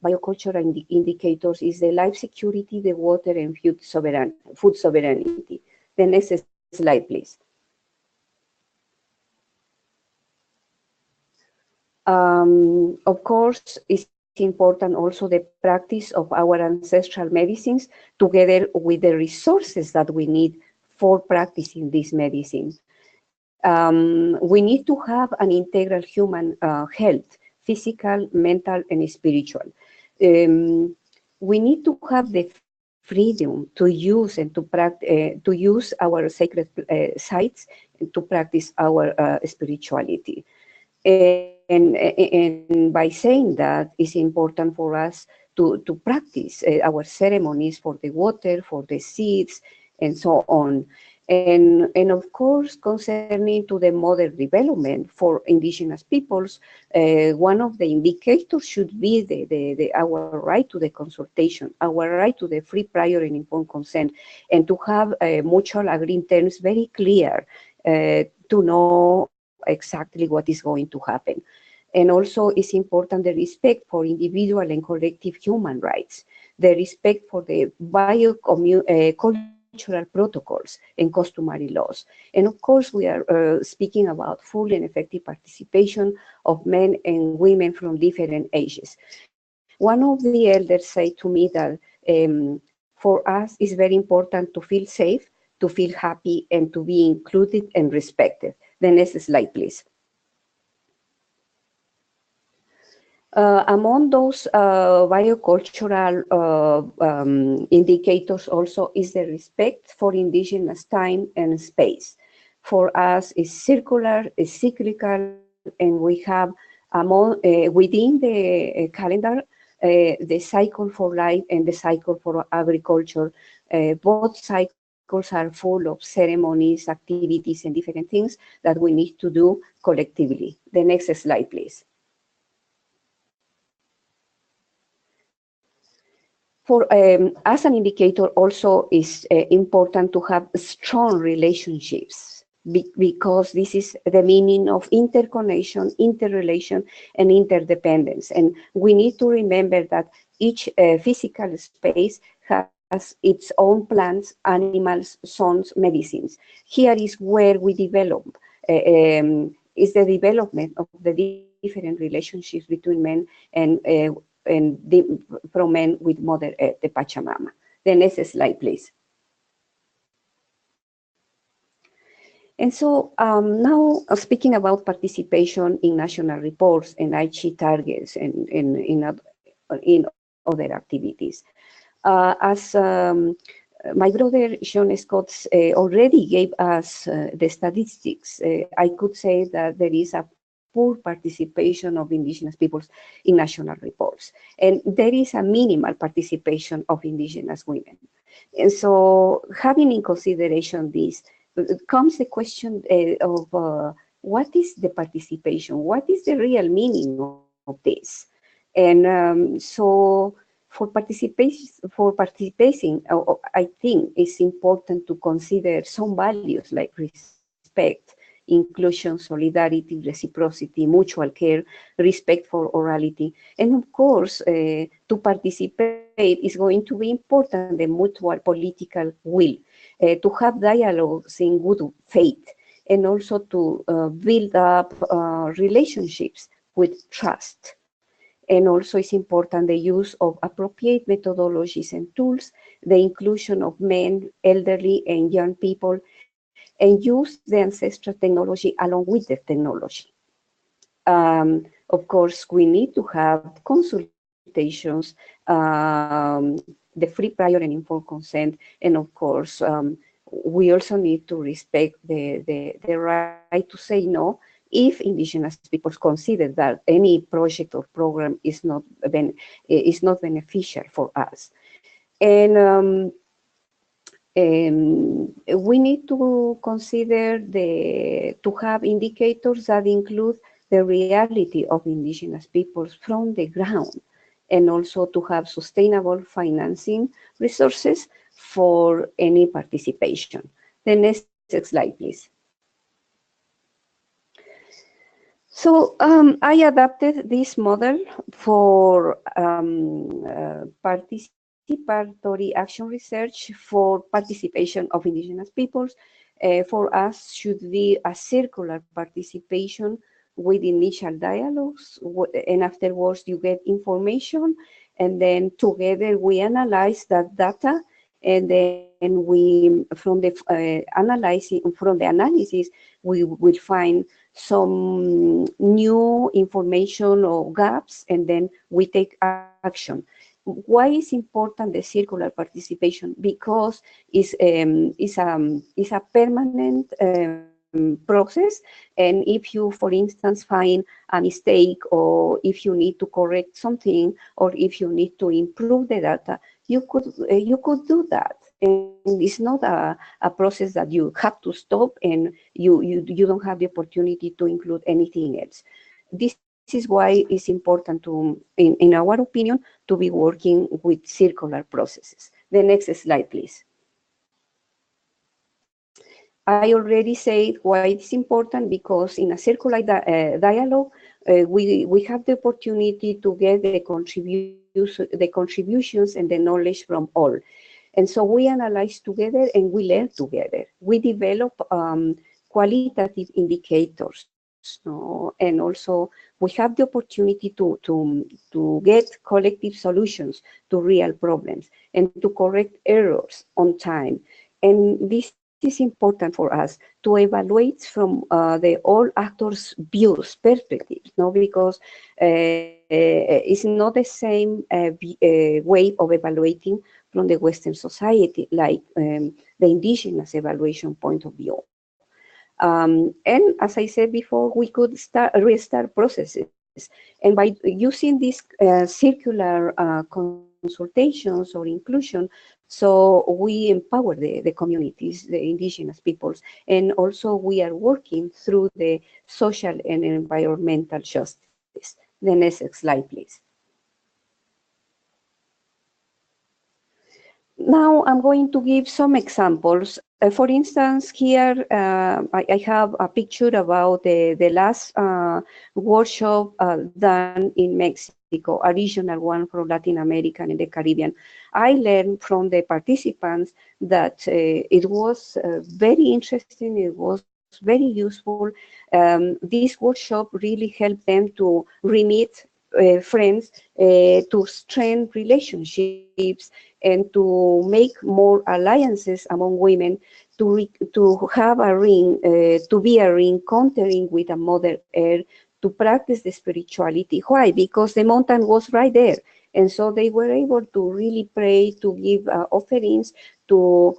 biocultural indicators is the life security, the water and food sovereignty. The next slide, please. Of course, it's important also the practice of our ancestral medicines together with the resources that we need for practicing these medicines. We need to have an integral human health, physical, mental, and spiritual. We need to have the freedom to use and to use our sacred sites to practice our spirituality. And by saying that, it's important for us to practice our ceremonies for the water, for the seeds, and so on. And of course, concerning to the modern development for indigenous peoples, one of the indicators should be our right to the consultation, our right to the free, prior, and informed consent, and to have mutual agreed terms very clear to know exactly what is going to happen. And also it's important the respect for individual and collective human rights, the respect for the cultural protocols and customary laws. And of course, we are speaking about full and effective participation of men and women from different ages. One of the elders said to me that for us it's very important to feel safe, to feel happy, and to be included and respected. The next slide, please. Among those biocultural indicators also is the respect for indigenous time and space. For us, it's circular, it's cyclical, and we have within the calendar the cycle for life and the cycle for agriculture. Both cycles are full of ceremonies, activities, and different things that we need to do collectively. The next slide, please. For as an indicator, also is important to have strong relationships because this is the meaning of interconnection, interrelation, and interdependence. And we need to remember that each physical space has its own plants, animals, zones, medicines. Here is where we develop, is the development of the different relationships between men and from men with Mother Earth, the Pachamama. The next slide, please. And so now speaking about participation in national reports and Aichi targets and in other activities. As My brother Sean Scott already gave us the statistics. I could say that there is a poor participation of Indigenous peoples in national reports, and there is a minimal participation of Indigenous women. And so, having in consideration this, comes the question of what is the participation? What is the real meaning of this? And so, for participating, I think it's important to consider some values like respect, inclusion, solidarity, reciprocity, mutual care, respect for orality. And of course, to participate is going to be important, the mutual political will, to have dialogues in good faith, and also to build up relationships with trust. And also it's important the use of appropriate methodologies and tools, the inclusion of men, elderly, and young people, and use the ancestral technology along with the technology. Of course, we need to have consultations, the free, prior, and informed consent, and of course, we also need to respect the right to say no if Indigenous peoples consider that any project or program is not beneficial for us. And we need to consider to have indicators that include the reality of Indigenous peoples from the ground, and also to have sustainable financing resources for any participation. The next slide, please. So I adapted this model for participatory action research for participation of Indigenous peoples. For us, should be a circular participation with initial dialogues, and afterwards you get information, and then together we analyze that data, and then we, from the analysis, we will find some new information or gaps, and then we take action. Why is important the circular participation? Because it's a permanent process, and if you, for instance, find a mistake, or if you need to correct something, or if you need to improve the data, you could do that. And it's not a process that you have to stop and you don't have the opportunity to include anything else. This is why it's important to, in our opinion, to be working with circular processes. The next slide, please. I already said why it's important, because in a circular dialogue, we have the opportunity to get the contributions and the knowledge from all. And so we analyze together and we learn together. We develop qualitative indicators, and also we have the opportunity to get collective solutions to real problems and to correct errors on time. And this is important for us to evaluate from the all actors' views, perspectives, because it's not the same way of evaluating from the Western society, like the Indigenous evaluation point of view. And as I said before, we could restart processes. And by using these circular consultations or inclusion, so we empower the communities, the Indigenous peoples, and also we are working through the social and environmental justice. The next slide, please. Now I'm going to give some examples. For instance, here I have a picture about the last workshop done in Mexico, a regional one from Latin America and the Caribbean. I learned from the participants that it was very interesting, it was very useful. This workshop really helped them to re-meet friends, to strengthen relationships, and to make more alliances among women, to have a ring, to be a reencountering with a Mother Earth, to practice the spirituality. Why? Because the mountain was right there. And so they were able to really pray, to give offerings, to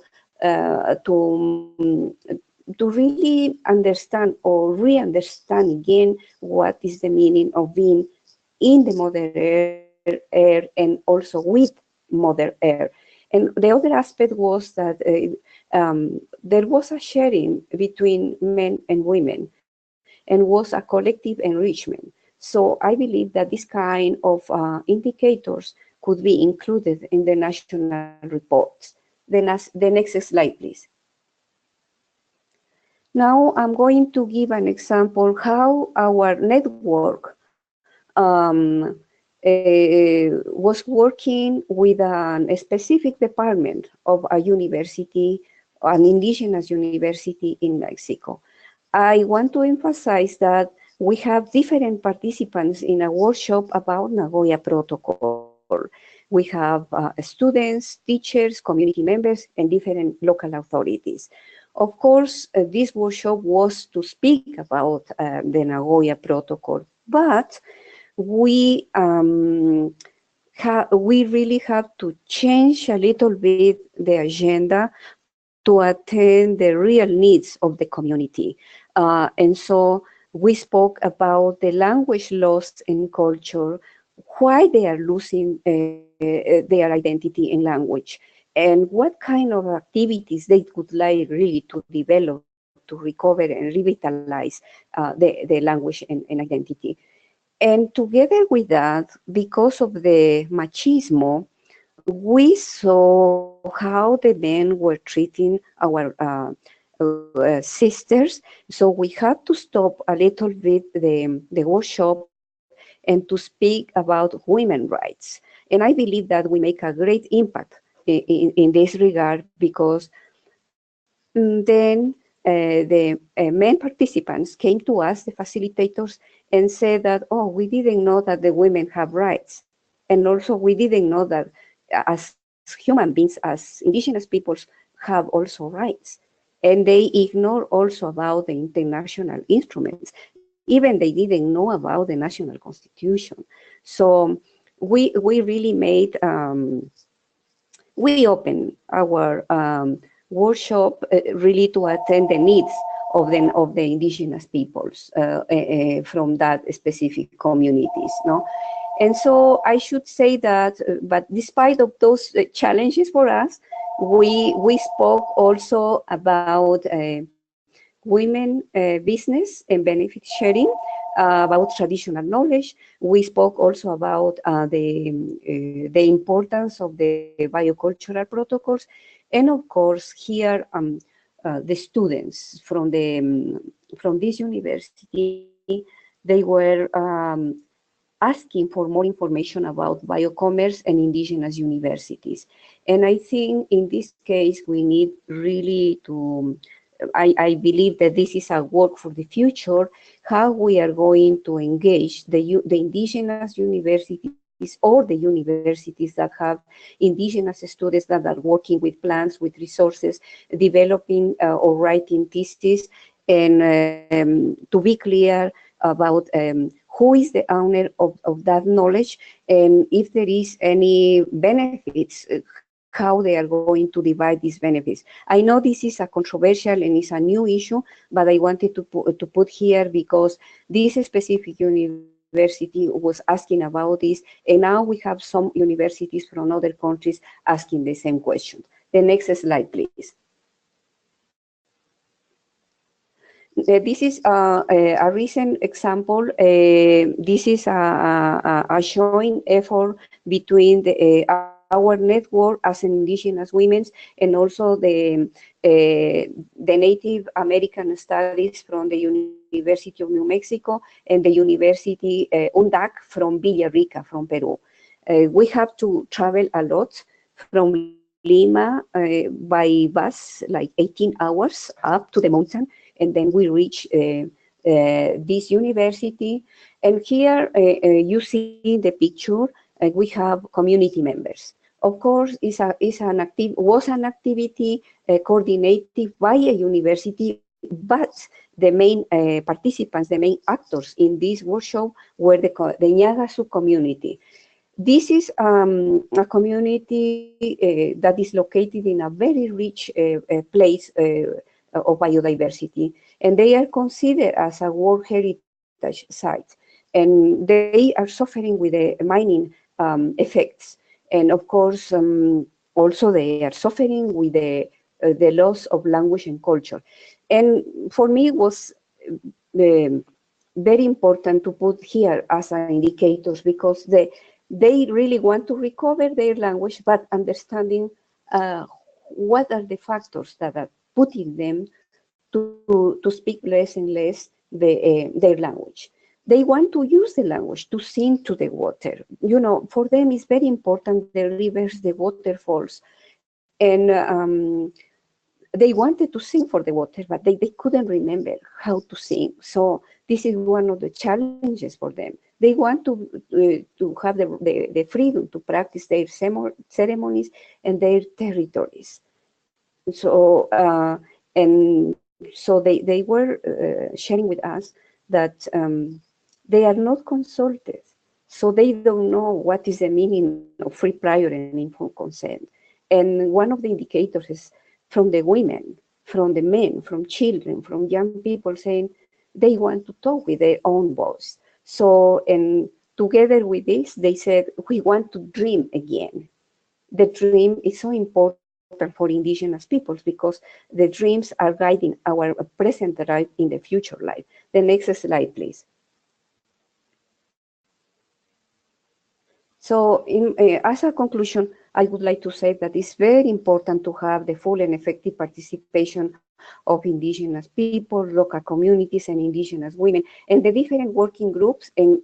really understand or re-understand again what is the meaning of being in the Mother Earth and also with Mother Earth. And the other aspect was that there was a sharing between men and women and was a collective enrichment. So I believe that this kind of indicators could be included in the national reports. The next slide, please. Now I'm going to give an example how our network was working with a specific department of a university, an indigenous university in Mexico. I want to emphasize that we have different participants in a workshop about Nagoya Protocol. We have students, teachers, community members, and different local authorities. Of course, this workshop was to speak about the Nagoya Protocol, but we really have to change a little bit the agenda to attend the real needs of the community. And so we spoke about the language loss in culture, why they are losing their identity in language, and what kind of activities they would like really to develop to recover and revitalize the language and identity. And together with that, because of the machismo, we saw how the men were treating our sisters. So we had to stop a little bit the workshop and to speak about women's rights. And I believe that we make a great impact in this regard, because then the men participants came to us, the facilitators, and said that, oh, we didn't know that the women have rights. And also we didn't know that as human beings, as indigenous peoples, have also rights. And they ignore also about the international instruments. Even they didn't know about the national constitution. So we really made, we opened our workshop really to attend the needs of the indigenous peoples from that specific communities, no? And so I should say that, but despite of those challenges for us, we spoke also about women business and benefit sharing, about traditional knowledge. We spoke also about the importance of the biocultural protocols, and of course here the students from this university, they were asking for more information about biocommerce and indigenous universities. And I think in this case, we need really to, I believe that this is a work for the future, how we are going to engage the indigenous universities or the universities that have indigenous students that are working with plants, with resources, developing or writing theses, and to be clear about who is the owner of that knowledge, and if there is any benefits, how they are going to divide these benefits. I know this is a controversial and it's a new issue, but I wanted to put here because this specific university was asking about this, and now we have some universities from other countries asking the same question. The next slide, please. This is a recent example. This is a joint effort between our network as indigenous women and also the Native American Studies from the University of New Mexico and the University UNDAC from Villa Rica, from Peru. We have to travel a lot from Lima by bus, like 18 hours up to the mountain, and then we reach this university. And here you see the picture, we have community members. Of course, was an activity coordinated by a university, but the main participants, the main actors in this workshop were the Ñagasu community. This is a community that is located in a very rich place of biodiversity, and they are considered as a World Heritage Site, and they are suffering with the mining effects, and of course also they are suffering with the loss of language and culture. And for me it was very important to put here as indicators, because they really want to recover their language, but understanding what are the factors that are putting them to speak less and less their language. They want to use the language to sing to the water. You know, for them it's very important, the rivers, the waterfalls, and they wanted to sing for the water, but they couldn't remember how to sing. So this is one of the challenges for them. They want to have the freedom to practice their ceremonies and their territories. So and so they were sharing with us that they are not consulted, so they don't know what is the meaning of free, prior, and informed consent. And one of the indicators is from the women, from the men, from children, from young people saying they want to talk with their own voice. So, and together with this, they said, we want to dream again. The dream is so important for indigenous peoples because the dreams are guiding our present life in the future life. The next slide, please. So as a conclusion, I would like to say that it's very important to have the full and effective participation of indigenous people, local communities, and indigenous women, and the different working groups and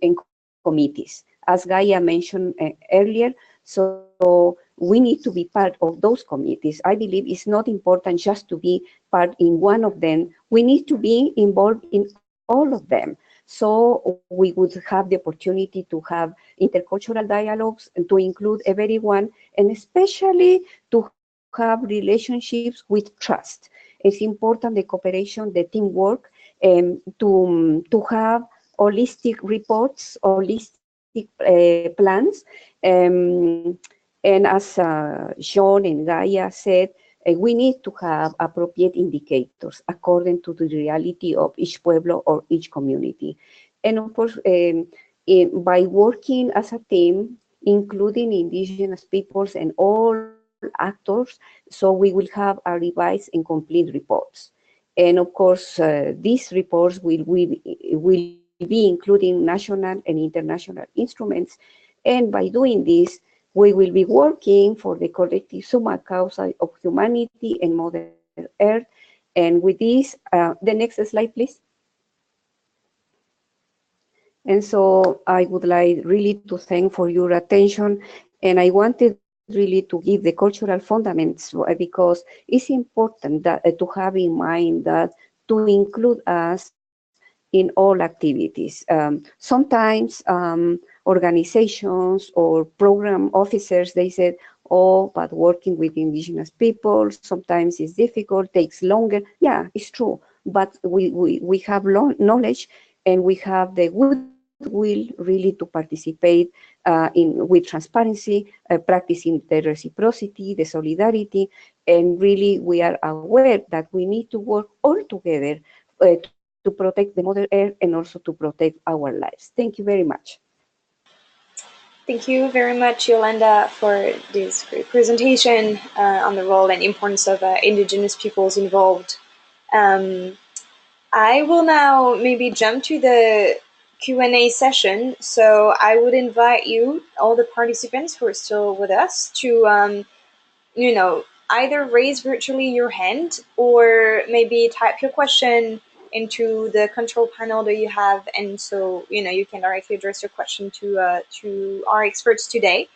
committees. As Gaya mentioned earlier, so we need to be part of those committees. I believe it's not important just to be part in one of them. We need to be involved in all of them. So we would have the opportunity to have intercultural dialogues and to include everyone, and especially to have relationships with trust. It's important, the cooperation, the teamwork, to have holistic reports, holistic plans. And as Sean and Gaya said, we need to have appropriate indicators according to the reality of each pueblo or each community. And of course, by working as a team, including indigenous peoples and all actors, so we will have a revised and complete reports. And of course, these reports will be including national and international instruments. And by doing this, we will be working for the collective summa causa of humanity and Mother Earth. And with this, the next slide, please. And so I would like really to thank for your attention. And I wanted really to give the cultural fundamentals because it's important that, to have in mind that to include us in all activities. Sometimes organizations or program officers, they said, oh, but working with indigenous people, sometimes it's difficult, takes longer. Yeah, it's true. But we have knowledge and we have the goodwill really to participate with transparency, practicing the reciprocity, the solidarity, and really we are aware that we need to work all together to protect the Mother Earth and also to protect our lives. Thank you very much. Thank you very much, Yolanda, for this great presentation on the role and importance of Indigenous peoples involved. I will now maybe jump to the Q&A session. So I would invite you, all the participants who are still with us, to either raise virtually your hand or maybe type your question into the control panel that you have, and so you can directly address your question to our experts today.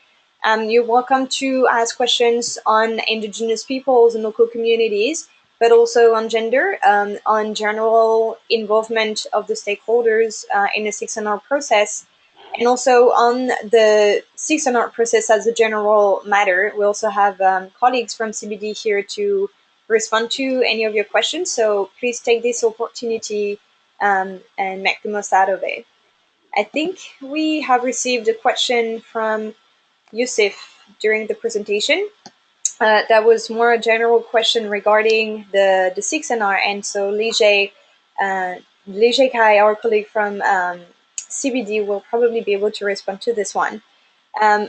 You're welcome to ask questions on Indigenous peoples and local communities, but also on gender, on general involvement of the stakeholders in the 6NR process, and also on the 6NR process as a general matter. We also have colleagues from CBD here to respond to any of your questions, so please take this opportunity and make the most out of it. I think we have received a question from Yusuf during the presentation. That was more a general question regarding the 6NR, and so Lige Kai, our colleague from CBD, will probably be able to respond to this one.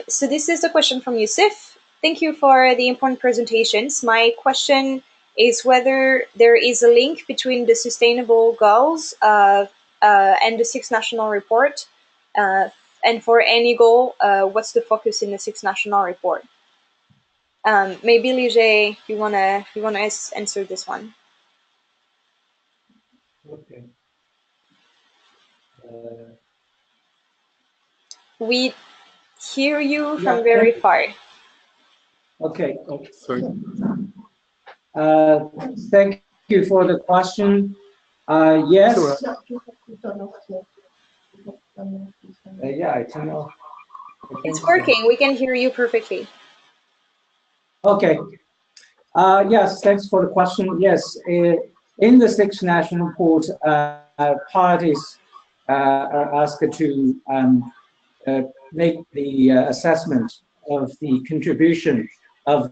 So this is a question from Yusuf. Thank you for the important presentations. My question is whether there is a link between the sustainable goals and the 6 national report, and for any goal, what's the focus in the 6 national report? Maybe Lige, you wanna answer this one? Okay. We hear you from very far. Okay. Sorry. Thank you for the question. Yes. Yeah, I turn off. It's working. We can hear you perfectly. Okay. Yes, thanks for the question. Yes, in the 6 national report, parties are asked to make the assessment of the contribution of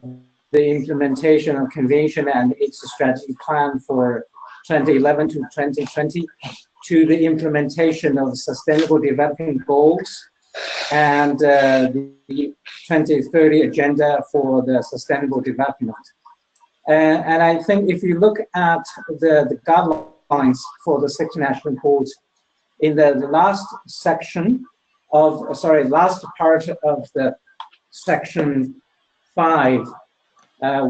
the implementation of convention and its strategic plan for 2011 to 2020 to the implementation of sustainable development goals and the 2030 agenda for the sustainable development. And I think if you look at the guidelines for the 6 national reports, in the last section of, last part of the section 5,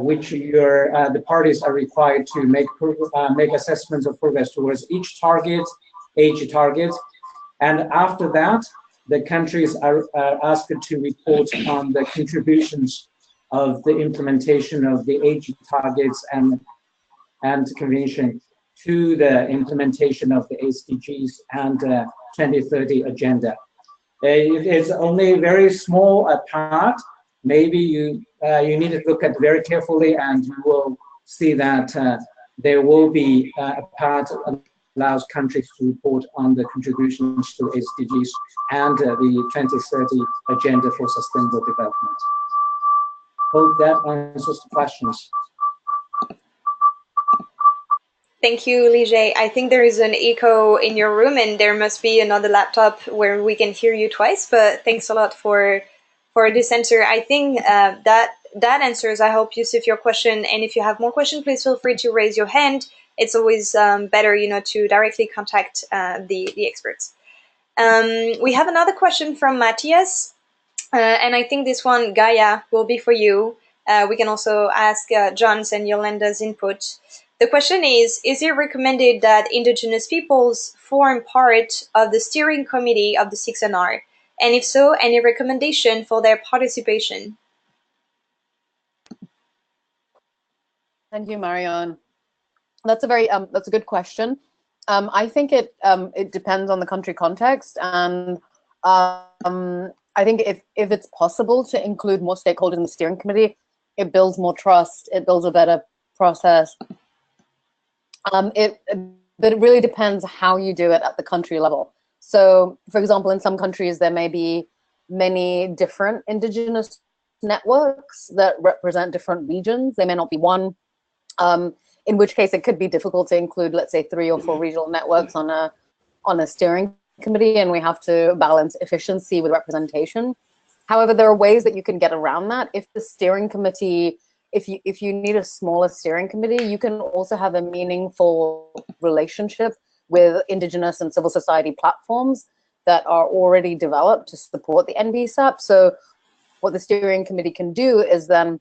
which the parties are required to make assessments of progress towards each target, age target, and after that, the countries are asked to report on the contributions of the implementation of the age targets and convention to the implementation of the SDGs and 2030 agenda. It is only a very small part. Maybe you need to look at very carefully, and you will see that there will be a part that allows countries to report on the contributions to SDGs and the 2030 agenda for sustainable development. Hope that answers the questions. Thank you, Lige. I think there is an echo in your room, and there must be another laptop where we can hear you twice, but thanks a lot for this answer. I think that answers, I hope, Yusuf, your question. And if you have more questions, please feel free to raise your hand. It's always better, to directly contact the experts. We have another question from Matthias, and I think this one, Gaya, will be for you. We can also ask John's and Yolanda's input. The question is it recommended that Indigenous peoples form part of the steering committee of the 6NR? And if so, any recommendation for their participation? Thank you, Marion. That's a very that's a good question. I think it depends on the country context, and I think if it's possible to include more stakeholders in the steering committee, it builds more trust, it builds a better process. But it really depends how you do it at the country level. So, for example, in some countries, there may be many different Indigenous networks that represent different regions. They may not be one, in which case it could be difficult to include, let's say, 3 or 4 regional networks on a steering committee, and we have to balance efficiency with representation. However, there are ways that you can get around that. If the steering committee, if you need a smaller steering committee, you can also have a meaningful relationship with Indigenous and civil society platforms that are already developed to support the NBSAP. So what the steering committee can do is then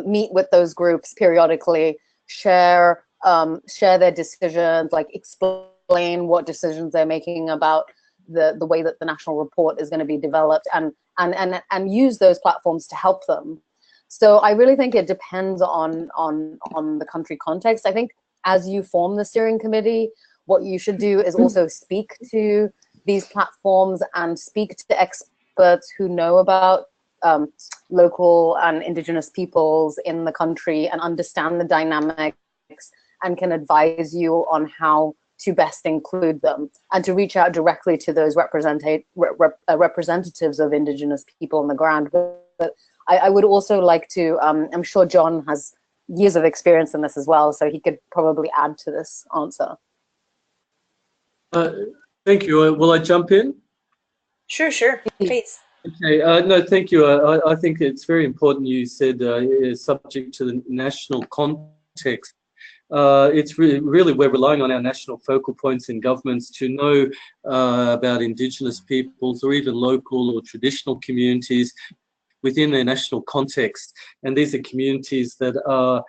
meet with those groups periodically, share their decisions, like explain what decisions they're making about the way that the national report is going to be developed, and use those platforms to help them. So I really think it depends on the country context. I think as you form the steering committee, what you should do is also speak to these platforms and speak to experts who know about local and Indigenous peoples in the country and understand the dynamics and can advise you on how to best include them and to reach out directly to those representatives of Indigenous people on the ground. But I would also like to, I'm sure John has years of experience in this as well, so he could probably add to this answer. Thank you. Will I jump in? Sure, please. Okay, no, thank you. I think it's very important you said subject to the national context. It's really we're relying on our national focal points in governments to know about Indigenous peoples or even local or traditional communities within their national context. And these are communities that are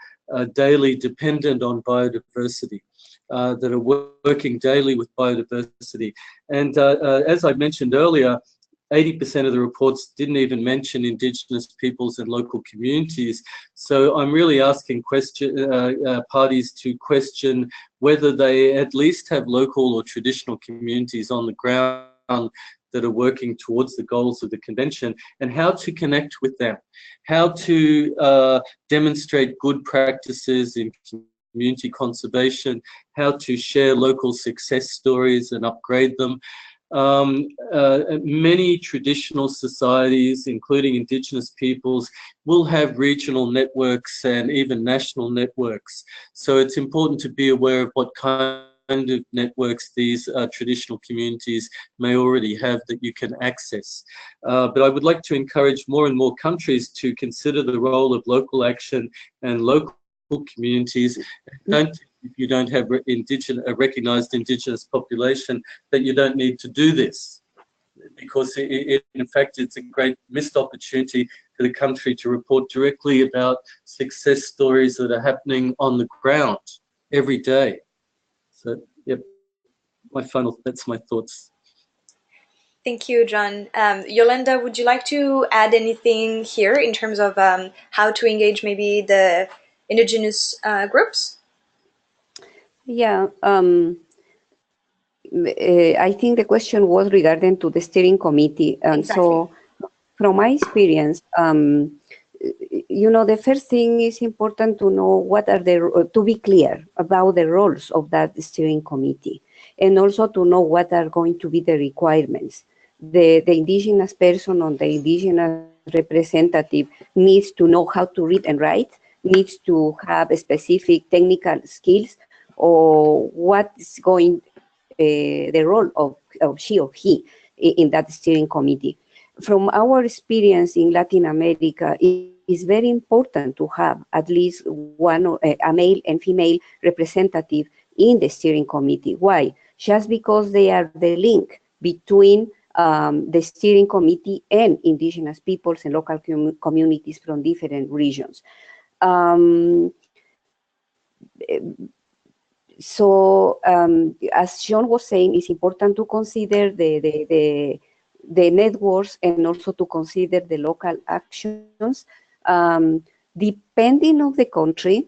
daily dependent on biodiversity, that are working daily with biodiversity. And as I mentioned earlier, 80% of the reports didn't even mention Indigenous peoples and local communities. So I'm really asking parties to question whether they at least have local or traditional communities on the ground that are working towards the goals of the convention, and how to connect with them, how to demonstrate good practices in community conservation, how to share local success stories and upgrade them. Many traditional societies, including Indigenous peoples, will have regional networks and even national networks. So it's important to be aware of what kind of networks these traditional communities may already have that you can access. But I would like to encourage more and more countries to consider the role of local action and local communities. If you don't have a recognized Indigenous population, that you don't need to do this, because in fact it's a great missed opportunity for the country to report directly about success stories that are happening on the ground every day. So, yep, that's my thoughts. Thank you, John. Yolanda, would you like to add anything here in terms of how to engage maybe the Indigenous groups? Yeah, I think the question was regarding to the steering committee. And exactly. So from my experience, you know, the first thing is important to know what are to be clear about the roles of that steering committee, and also to know what are going to be the requirements. The Indigenous person or the Indigenous representative needs to know how to read and write, needs to have specific technical skills, or what is going the role of she or he in that steering committee. From our experience in Latin America, it is very important to have at least one, a male and female representative in the steering committee. Why? Just because they are the link between the steering committee and Indigenous peoples and local communities from different regions. So, as John was saying, it's important to consider the networks and also to consider the local actions. Depending on the country,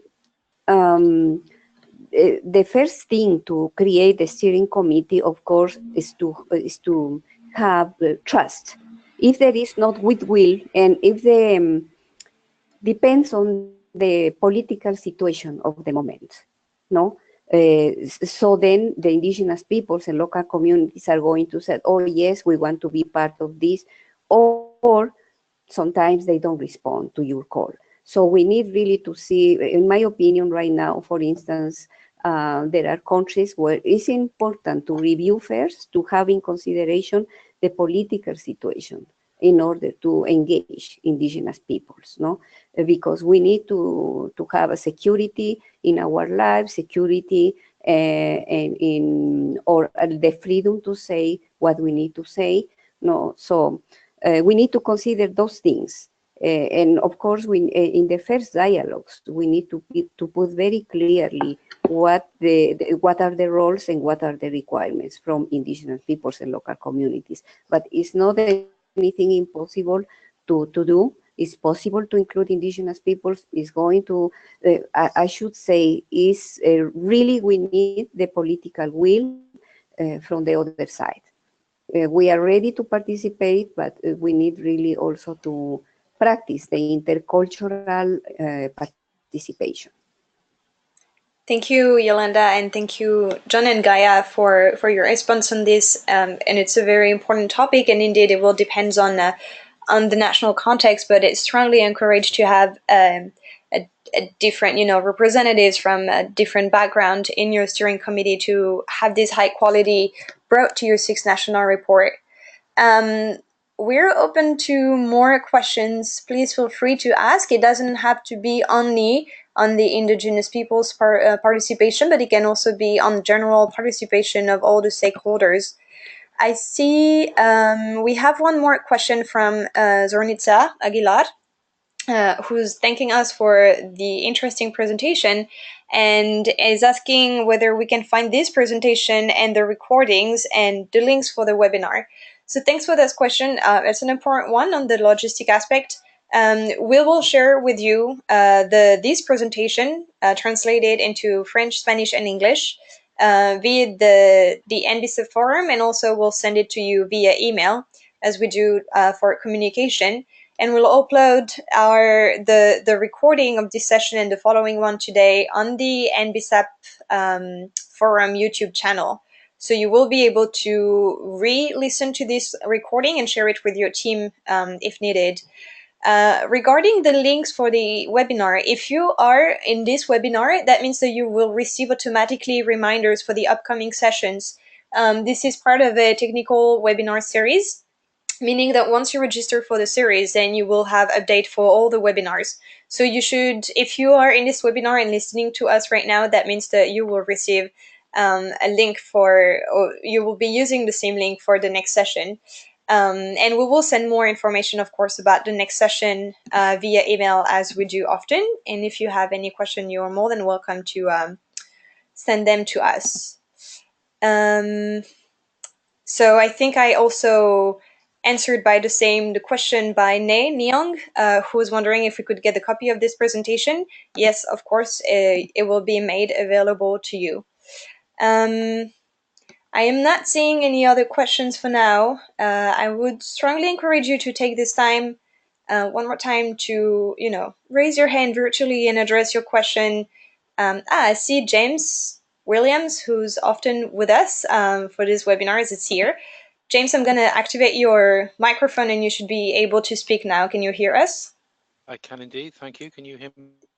the first thing to create the steering committee, of course, is to have trust. If there is not goodwill, and if the depends on the political situation of the moment, no. So then the Indigenous peoples and local communities are going to say, oh yes, we want to be part of this, or sometimes they don't respond to your call. So we need really to see, in my opinion right now, for instance, there are countries where it's important to review first, to have in consideration the political situation in order to engage Indigenous peoples, no? Because we need to have a security in our lives, security or the freedom to say what we need to say, no? So we need to consider those things. And of course, in the first dialogues, we need to put very clearly what are the roles and what are the requirements from Indigenous peoples and local communities. But it's not anything impossible to do. It's possible to include Indigenous peoples. It's going to, I should say, is really we need the political will from the other side. We are ready to participate, but we need really also to practice the intercultural participation. Thank you, Yolanda, and thank you, John and Gaya, for your response on this. And it's a very important topic, and indeed it will depend on the national context, but it's strongly encouraged to have a different, representatives from a different background in your steering committee to have this high quality brought to your sixth national report. We're open to more questions. Please feel free to ask. It doesn't have to be only on the Indigenous people's participation, but it can also be on general participation of all the stakeholders. I see we have one more question from Zornitza Aguilar, who's thanking us for the interesting presentation and is asking whether we can find this presentation and the recordings and the links for the webinar. So thanks for this question. It's an important one on the logistic aspect. We will share with you this presentation translated into French, Spanish, and English via the NBC forum, and also we'll send it to you via email as we do for communication. And we'll upload the recording of this session and the following one today on the NBSAP forum YouTube channel. So you will be able to re-listen to this recording and share it with your team if needed. Regarding the links for the webinar, if you are in this webinar, that means that you will receive automatically reminders for the upcoming sessions. This is part of a technical webinar series, meaning that once you register for the series, then you will have update for all the webinars. So you should, if you are in this webinar and listening to us right now, that means that you will receive a link or you will be using the same link for the next session. And we will send more information, of course, about the next session via email as we do often. And if you have any question, you are more than welcome to send them to us. So I think I also answered the question by Neong, who was wondering if we could get a copy of this presentation. Yes, of course, it will be made available to you. I am not seeing any other questions for now. I would strongly encourage you to take this time one more time to, raise your hand virtually and address your question. I see James Williams, who's often with us for these webinars. It's here. James, I'm going to activate your microphone and you should be able to speak now. Can you hear us? I can indeed. Thank you. Can you hear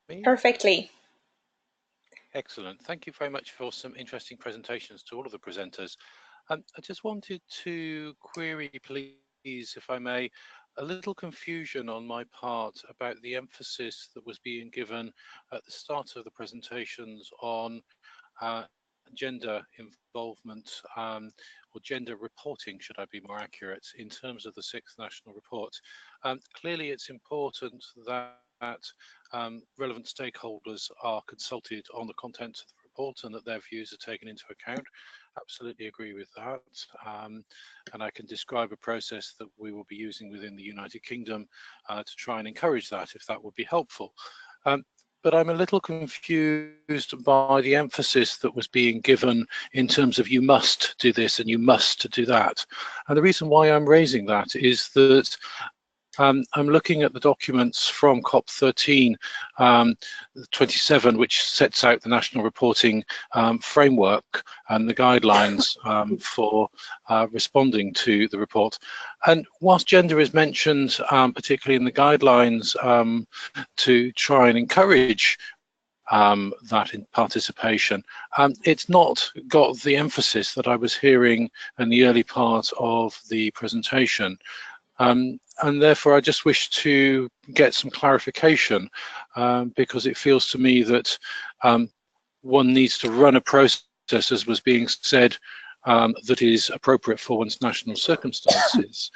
me? Perfectly. Excellent. Thank you very much for some interesting presentations to all of the presenters. I just wanted to query, please, if I may, a little confusion on my part about the emphasis that was being given at the start of the presentations on gender involvement or gender reporting, should I be more accurate, in terms of the sixth national report. Clearly, it's important that relevant stakeholders are consulted on the content of the report and that their views are taken into account. Absolutely agree with that. And I can describe a process that we will be using within the United Kingdom to try and encourage that, if that would be helpful. But I'm a little confused by the emphasis that was being given in terms of you must do this and you must do that. And the reason why I'm raising that is that I'm looking at the documents from COP13 27, which sets out the national reporting framework and the guidelines for responding to the report. And whilst gender is mentioned, particularly in the guidelines, to try and encourage that in participation, it's not got the emphasis that I was hearing in the early part of the presentation. And therefore, I just wish to get some clarification because it feels to me that one needs to run a process, as was being said, that is appropriate for one's national circumstances.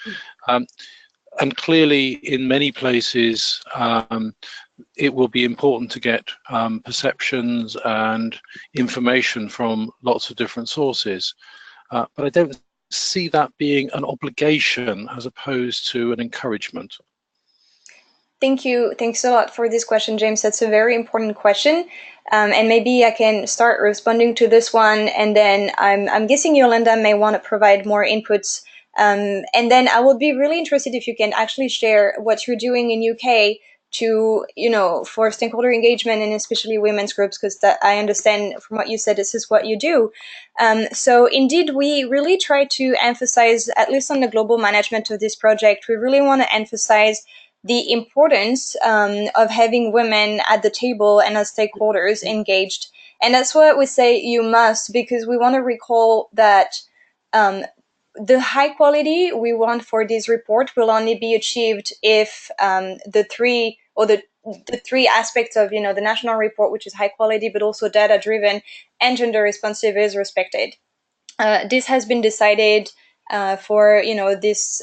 And clearly, in many places, it will be important to get perceptions and information from lots of different sources. But I don't see that being an obligation as opposed to an encouragement. Thank you. Thanks a lot for this question, James. That's a very important question. And maybe I can start responding to this one. And then I'm guessing Yolanda may want to provide more inputs. And then I would be really interested if you can actually share what you're doing in UK to, for stakeholder engagement and especially women's groups, because that I understand from what you said, this is what you do. So indeed, we really try to emphasize, at least on the global management of this project, we really want to emphasize the importance of having women at the table and as stakeholders engaged. And that's what we say you must, because we want to recall that the high quality we want for this report will only be achieved if the three aspects of the national report, which is high quality but also data driven and gender responsive, is respected. This has been decided for this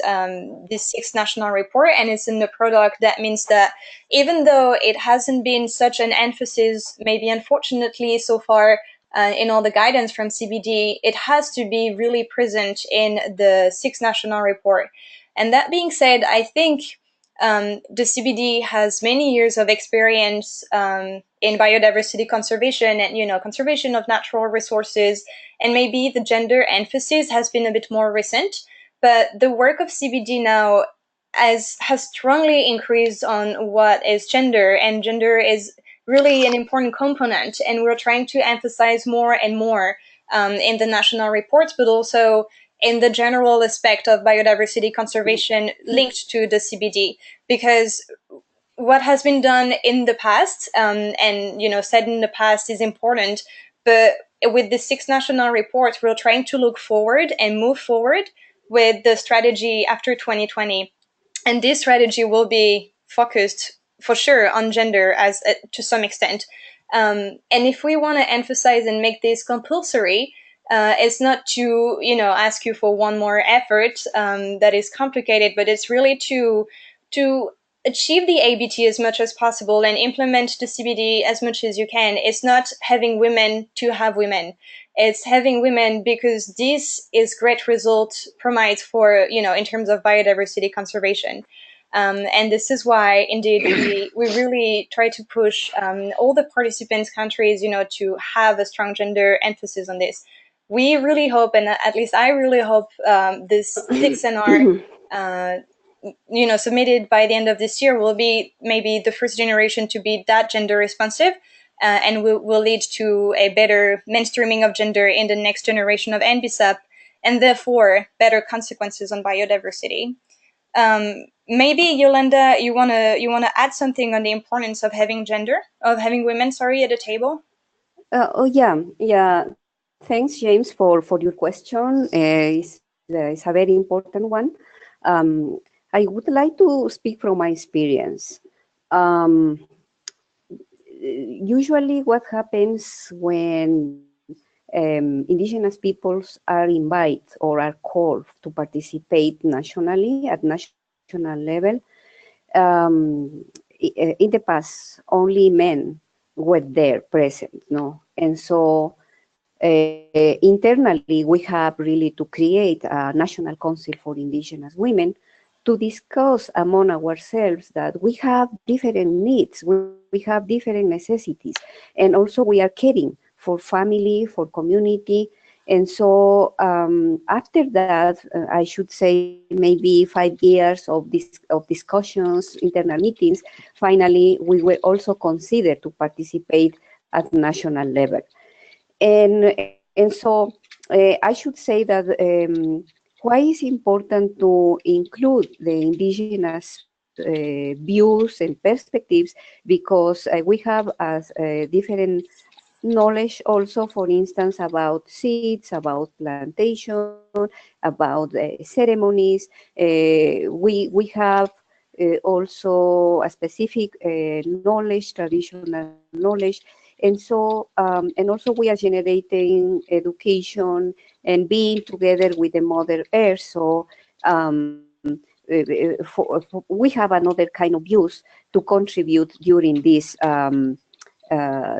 sixth national report, and it's in the product. That means that even though it hasn't been such an emphasis, maybe unfortunately so far, in all the guidance from CBD, it has to be really present in the sixth national report. And that being said, I think the CBD has many years of experience in biodiversity conservation and conservation of natural resources, and maybe the gender emphasis has been a bit more recent. But the work of CBD now has strongly increased on what is gender, and gender is really an important component, and we're trying to emphasize more and more in the national reports, but also in the general aspect of biodiversity conservation linked to the CBD, because what has been done in the past and said in the past is important, but with the six national reports, we're trying to look forward and move forward with the strategy after 2020, and this strategy will be focused for sure on gender as to some extent. And if we want to emphasize and make this compulsory, it's not to ask you for one more effort that is complicated, but it's really to achieve the ABT as much as possible and implement the CBD as much as you can. It's not having women to have women. It's having women because this is great result promised for, in terms of biodiversity conservation. And this is why, indeed, we really try to push all the participants countries, to have a strong gender emphasis on this. We really hope, and at least I really hope, this 6NR submitted by the end of this year will be maybe the first generation to be that gender responsive, and will lead to a better mainstreaming of gender in the next generation of NBSAP, and therefore better consequences on biodiversity. Maybe Yolanda, you wanna add something on the importance of having women, at the table? Yeah. Thanks, James, for your question. It's a very important one. I would like to speak from my experience. Usually what happens when indigenous peoples are invited or are called to participate nationally at national level, in the past, only men were there present, no? And so internally, we have really to create a National Council for Indigenous Women to discuss among ourselves that we have different needs, we have different necessities, and also we are caring for family, for community. And so after that, I should say maybe 5 years of discussions, internal meetings, finally, we were also considered to participate at national level. And so I should say that why is important to include the indigenous views and perspectives, because we have different knowledge also, for instance, about seeds, about plantation, about ceremonies. We have also a specific knowledge, traditional knowledge. And so, and also we are generating education and being together with the ModelEarth. So we have another kind of views to contribute during these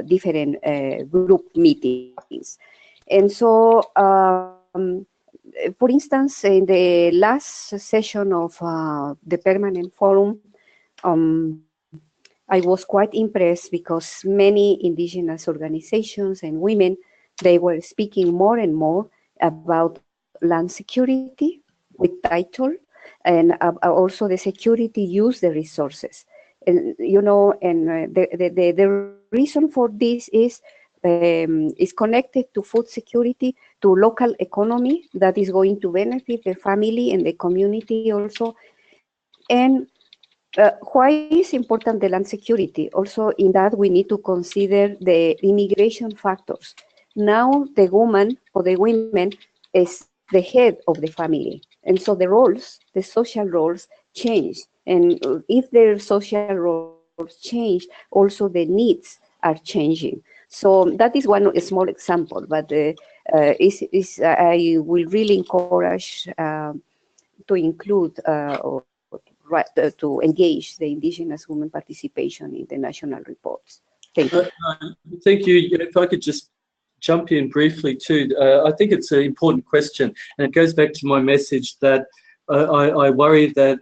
different group meetings. And so, for instance, in the last session of the Permanent Forum, I was quite impressed because many indigenous organizations and women, they were speaking more and more about land security with title, and also the security use the resources. And, you know, and the reason for this is connected to food security, to local economy that is going to benefit the family and the community also. And why is important the land security? Also, in that we need to consider the immigration factors. Now the woman or the women is the head of the family, and so the roles, the social roles change. And if their social roles change, also the needs are changing. So that is one small example, but I will really encourage to include to engage the Indigenous women participation in the national reports. Thank you. Thank you. If I could just jump in briefly too, I think it's an important question, and it goes back to my message that I worry that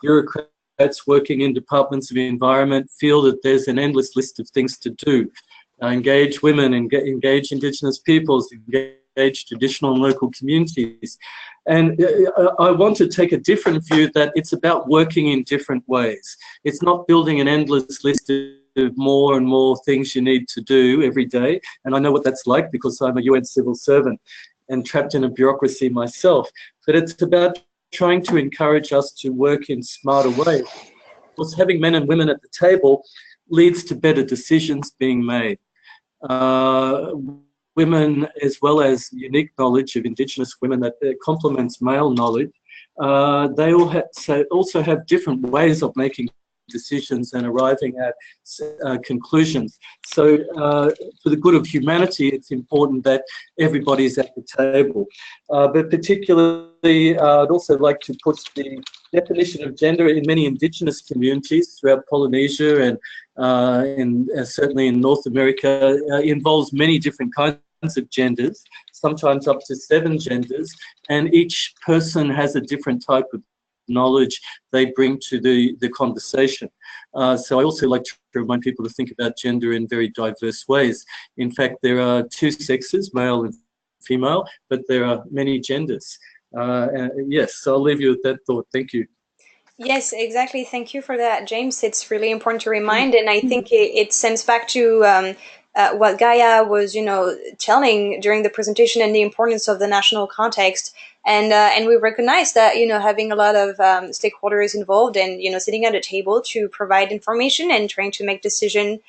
bureaucrats working in departments of environment feel that there's an endless list of things to do. Engage women, engage Indigenous peoples, engage traditional and local communities. And I want to take a different view that it's about working in different ways. It's not building an endless list of more and more things you need to do every day. And I know what that's like because I'm a UN civil servant and trapped in a bureaucracy myself. But it's about trying to encourage us to work in smarter ways. Because having men and women at the table leads to better decisions being made. Women, as well as unique knowledge of Indigenous women that complements male knowledge, they all also have different ways of making decisions and arriving at conclusions. So for the good of humanity, it's important that everybody's at the table. But particularly, I'd also like to put the definition of gender in many Indigenous communities throughout Polynesia and certainly in North America involves many different kinds of genders, sometimes up to 7 genders, and each person has a different type of knowledge they bring to the conversation. So I also like to remind people to think about gender in very diverse ways. In fact, there are 2 sexes, male and female, but there are many genders. Yes, so I'll leave you with that thought. Thank you. Yes, exactly. Thank you for that, James. It's really important to remind, and I think it sends back to what Gaya was, telling during the presentation and the importance of the national context. And we recognize that, having a lot of stakeholders involved and, sitting at a table to provide information and trying to make decision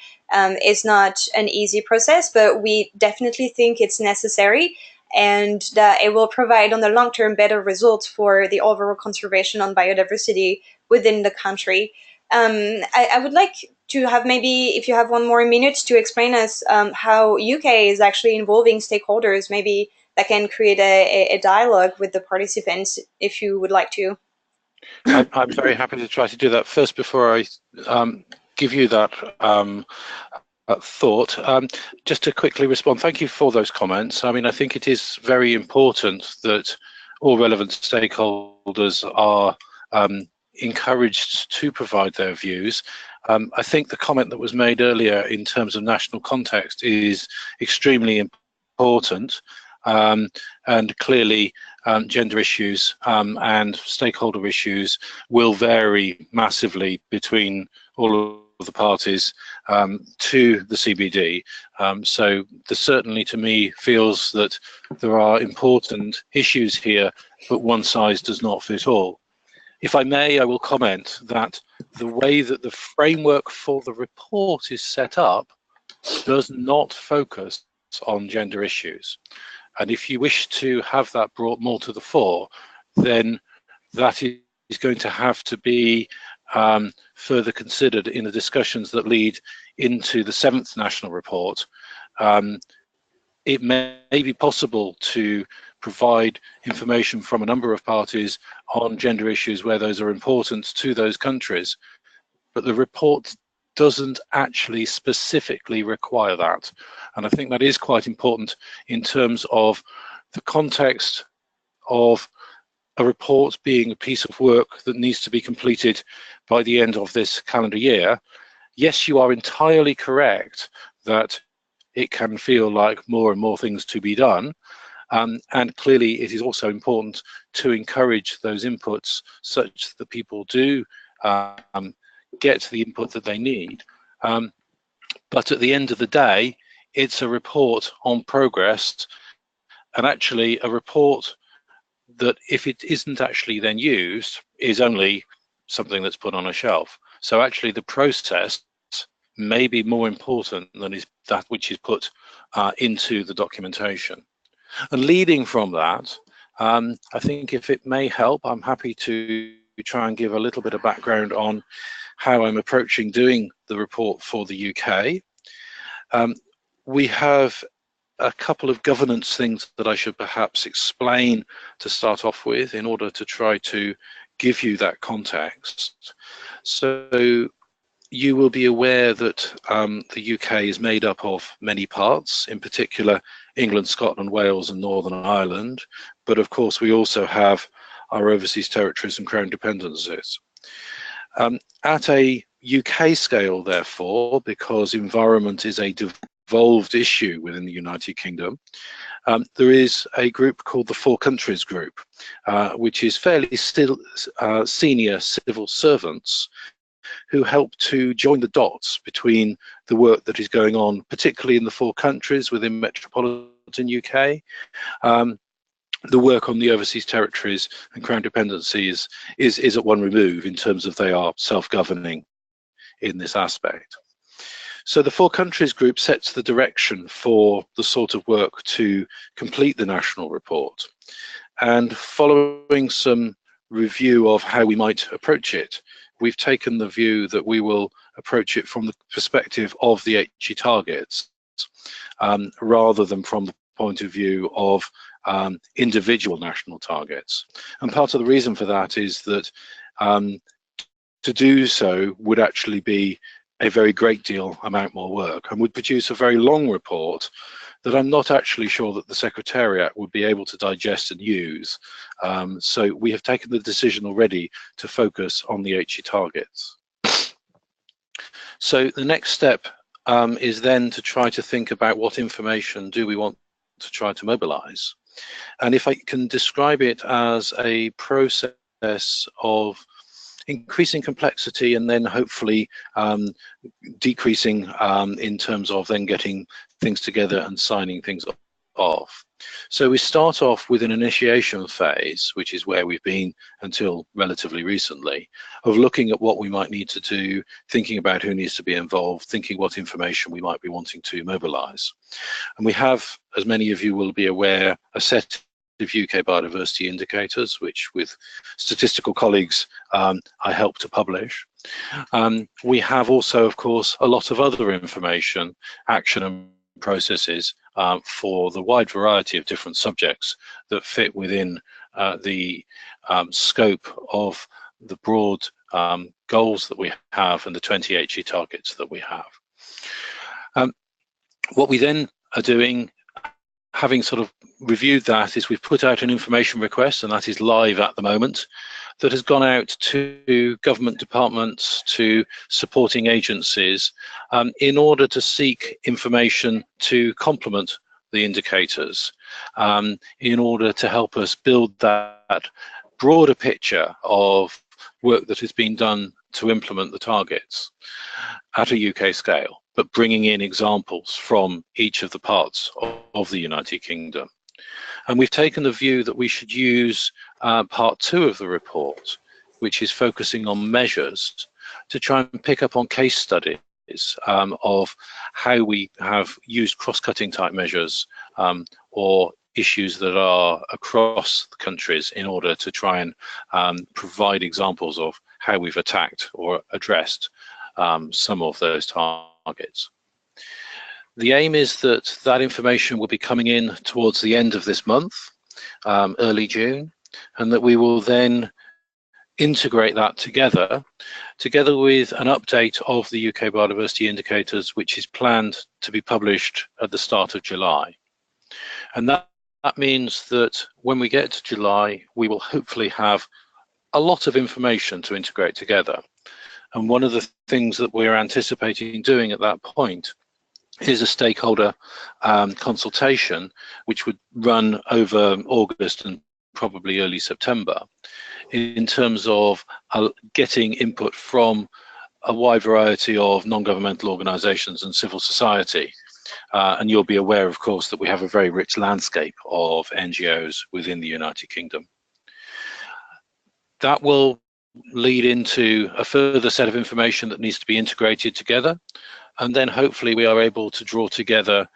is not an easy process, but we definitely think it's necessary, and that it will provide on the long term better results for the overall conservation on biodiversity within the country. I would like to have maybe, if you have 1 more minute, to explain us how UK is actually involving stakeholders, maybe that can create a dialogue with the participants, if you would like to. I'm very happy to try to do that. First, before I give you that thought, just to quickly respond, thank you for those comments. I mean, I think it is very important that all relevant stakeholders are encouraged to provide their views. I think the comment that was made earlier in terms of national context is extremely important, and clearly gender issues and stakeholder issues will vary massively between all of the parties to the CBD. So there certainly, to me, feels that there are important issues here, but one size does not fit all. If I may, I will comment that the way that the framework for the report is set up does not focus on gender issues. And if you wish to have that brought more to the fore, then that is going to have to be further considered in the discussions that lead into the 7th national report. It may be possible to provide information from a number of parties on gender issues where those are important to those countries, but the report doesn't actually specifically require that. And I think that is quite important in terms of the context of a report being a piece of work that needs to be completed by the end of this calendar year. Yes, you are entirely correct that it can feel like more and more things to be done. And clearly it is also important to encourage those inputs such that people do get the input that they need. But at the end of the day, it's a report on progress, and actually a report that, if it isn't actually then used, is only something that's put on a shelf. So actually the process may be more important than is that which is put into the documentation. And leading from that, I think if it may help, I'm happy to try and give a little bit of background on how I'm approaching doing the report for the UK. We have a couple of governance things that I should perhaps explain to start off with in order to try to give you that context. So you will be aware that the UK is made up of many parts, in particular England, Scotland, Wales and Northern Ireland. But of course we also have our overseas territories and crown dependencies. At a UK scale, therefore, because environment is a devolved issue within the United Kingdom, there is a group called the Four Countries Group, which is fairly still senior civil servants who help to join the dots between the work that is going on, particularly in the four countries within metropolitan UK. The work on the overseas territories and crown dependencies is at one remove in terms of they are self-governing in this aspect. So the Four Countries Group sets the direction for the sort of work to complete the national report. And following some review of how we might approach it, we've taken the view that we will approach it from the perspective of the HE targets, rather than from the point of view of individual national targets. And part of the reason for that is that to do so would actually be a very great deal amount more work and would produce a very long report that I'm not actually sure that the Secretariat would be able to digest and use. So we have taken the decision already to focus on the HE targets. So the next step is then to try to think about what information do we want to try to mobilize. And if I can describe it as a process of increasing complexity and then hopefully decreasing in terms of then getting things together and signing things off. So we start off with an initiation phase, which is where we've been until relatively recently, of looking at what we might need to do, thinking about who needs to be involved, thinking what information we might be wanting to mobilize. And we have, as many of you will be aware, a set of UK biodiversity indicators, which with statistical colleagues I help to publish. We have also, of course, a lot of other information, action and processes for the wide variety of different subjects that fit within the scope of the broad goals that we have and the 20 HE targets that we have. What we then are doing, having sort of reviewed that, is we've put out an information request, and that is live at the moment, that has gone out to government departments, to supporting agencies, in order to seek information to complement the indicators, in order to help us build that broader picture of work that has been done to implement the targets at a UK scale, but bringing in examples from each of the parts of the United Kingdom. And we've taken the view that we should use part 2 of the report, which is focusing on measures, to try and pick up on case studies of how we have used cross-cutting type measures or issues that are across the countries in order to try and provide examples of how we've attacked or addressed some of those targets. The aim is that that information will be coming in towards the end of this month, early June, and that we will then integrate that together with an update of the UK biodiversity indicators, which is planned to be published at the start of July. And that means that when we get to July, we will hopefully have a lot of information to integrate together. And one of the things that we're anticipating doing at that point is a stakeholder consultation, which would run over August and probably early September, in terms of getting input from a wide variety of non-governmental organisations and civil society. And you'll be aware, of course, that we have a very rich landscape of NGOs within the United Kingdom. That will lead into a further set of information that needs to be integrated together. And then hopefully we are able to draw together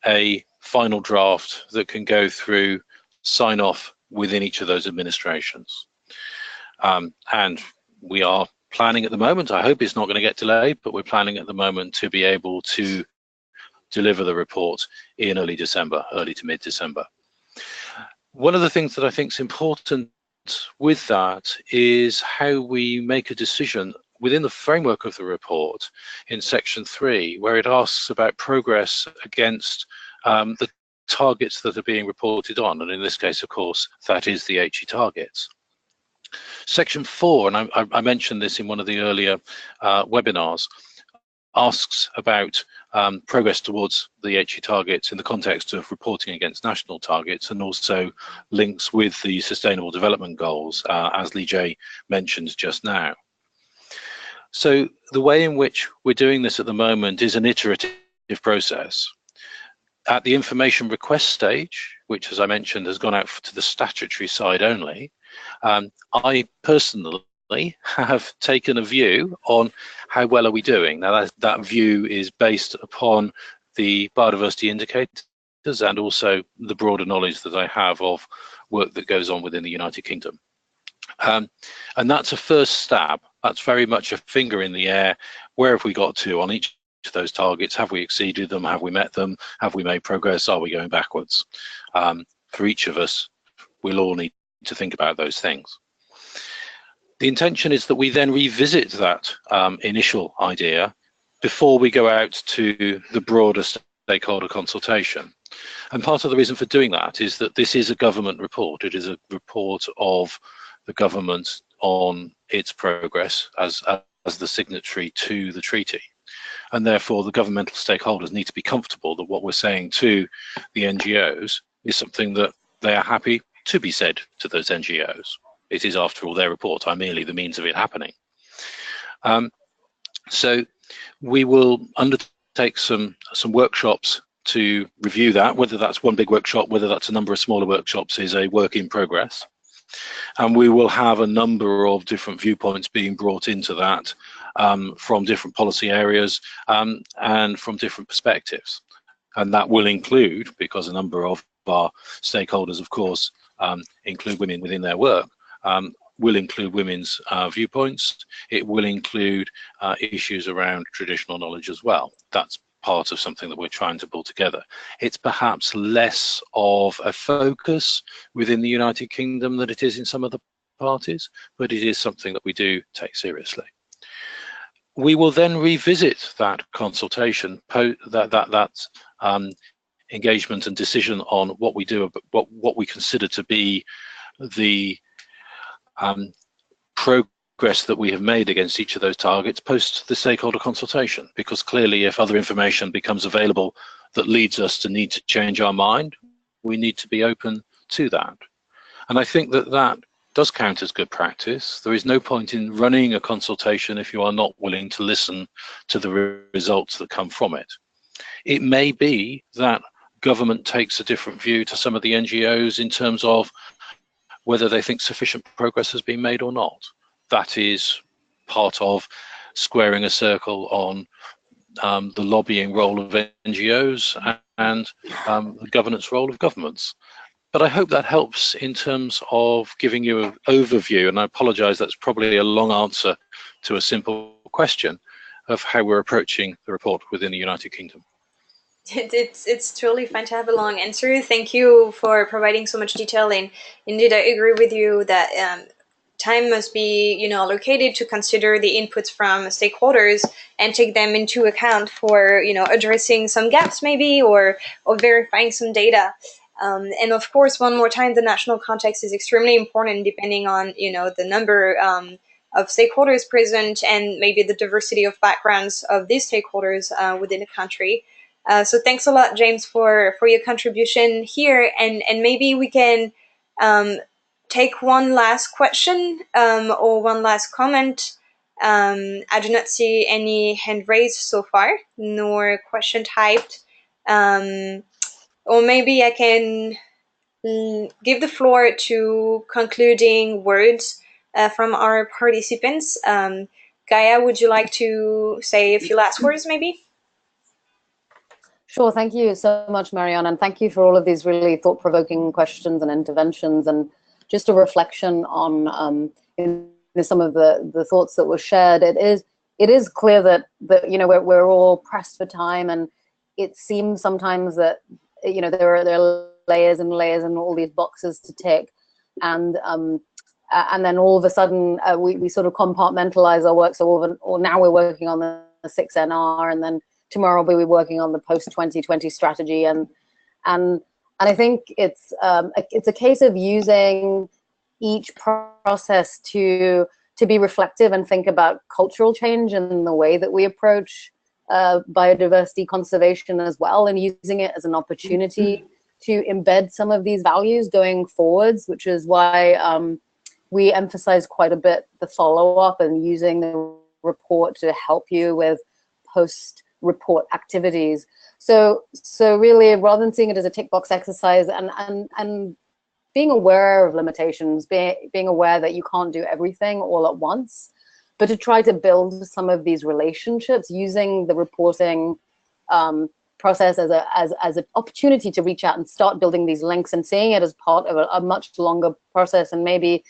a final draft that can go through sign off within each of those administrations. And we are planning at the moment, I hope it's not going to get delayed, but we're planning at the moment to be able to deliver the report in early December, early to mid-December. One of the things that I think is important with that is how we make a decision within the framework of the report in section 3, where it asks about progress against the targets that are being reported on, and in this case, of course, that is the HE targets. Section 4, and I mentioned this in one of the earlier webinars, asks about progress towards the HE targets in the context of reporting against national targets, and also links with the Sustainable Development Goals, as Lee J mentioned just now. So the way in which we're doing this at the moment is an iterative process. At the information request stage, which, as I mentioned, has gone out to the statutory side only, I personally have taken a view on how well are we doing. Now that view is based upon the biodiversity indicators and also the broader knowledge that I have of work that goes on within the United Kingdom. And that's a first stab. That's very much a finger in the air. Where have we got to on each of those targets? Have we exceeded them? Have we met them? Have we made progress? Are we going backwards? For each of us, we'll all need to think about those things. The intention is that we then revisit that initial idea before we go out to the broader stakeholder consultation. And part of the reason for doing that is that this is a government report. It is a report of the government on its progress as the signatory to the treaty. And therefore, the governmental stakeholders need to be comfortable that what we're saying to the NGOs is something that they are happy to be said to those NGOs. It is, after all, their report. I'm merely the means of it happening. So we will undertake some workshops to review that. Whether that's one big workshop, whether that's a number of smaller workshops, is a work in progress. And we will have a number of different viewpoints being brought into that from different policy areas and from different perspectives. And that will include, because a number of our stakeholders, of course, include women within their work, will include women's viewpoints. It will include issues around traditional knowledge as well. That's part of something that we're trying to pull together. It's perhaps less of a focus within the United Kingdom than it is in some of the parties, but it is something that we do take seriously. We will then revisit that consultation, that engagement and decision on what we do, what we consider to be the progress that we have made against each of those targets post the stakeholder consultation, because clearly if other information becomes available that leads us to need to change our mind, we need to be open to that. And I think that that does count as good practice. There is no point in running a consultation if you are not willing to listen to the results that come from it. It may be that government takes a different view to some of the NGOs in terms of whether they think sufficient progress has been made or not. That is part of squaring a circle on the lobbying role of NGOs and the governance role of governments. But I hope that helps in terms of giving you an overview, and I apologize, that's probably a long answer to a simple question of how we're approaching the report within the United Kingdom. It's totally fine to have a long answer. Thank you for providing so much detail, and indeed I agree with you that time must be allocated to consider the inputs from stakeholders and take them into account for addressing some gaps maybe or verifying some data. And of course, one more time, the national context is extremely important depending on the number of stakeholders present and maybe the diversity of backgrounds of these stakeholders within a country. So thanks a lot, James, for your contribution here. And maybe we can take one last question or one last comment I do not see any hand raised so far, nor question typed. Or maybe I can give the floor to concluding words from our participants. Gaya, would you like to say a few last words, maybe? Sure, thank you so much, Marianne, and thank you for all of these really thought-provoking questions and interventions, and just a reflection on some of the thoughts that were shared. It is clear that we're all pressed for time, and it seems sometimes that there are layers and layers and all these boxes to tick, and then all of a sudden we sort of compartmentalize our work. So now we're working on the 6NR, and then tomorrow we'll be working on the post-2020 strategy, and I think it's a case of using each process to be reflective and think about cultural change in the way that we approach biodiversity conservation as well, and using it as an opportunity to embed some of these values going forwards, which is why we emphasize quite a bit the follow-up and using the report to help you with post-report activities. So really, rather than seeing it as a tick box exercise and being aware of limitations, being aware that you can't do everything all at once, but to try to build some of these relationships using the reporting process as an opportunity to reach out and start building these links, and seeing it as part of a much longer process, and maybe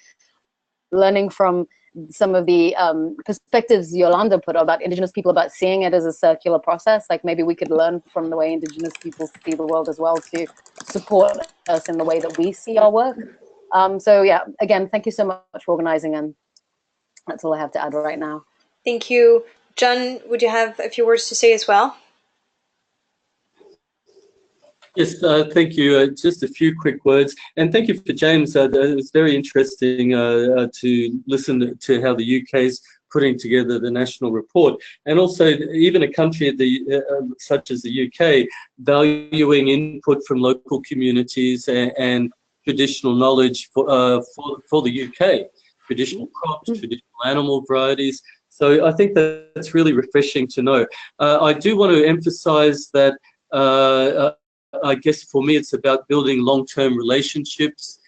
learning from some of the perspectives Yolanda put about Indigenous people, about seeing it as a circular process. Like maybe we could learn from the way Indigenous people see the world as well to support us in the way that we see our work. So yeah, again, thank you so much for organizing, and that's all I have to add right now. Thank you. John, would you have a few words to say as well? Yes, thank you. Just a few quick words, and thank you for James. It's very interesting to listen to how the UK is putting together the national report, and also even a country such as the UK valuing input from local communities and traditional knowledge for the UK, traditional crops, traditional animal varieties. So I think that's really refreshing to know. I do want to emphasize that I guess for me it's about building long-term relationships,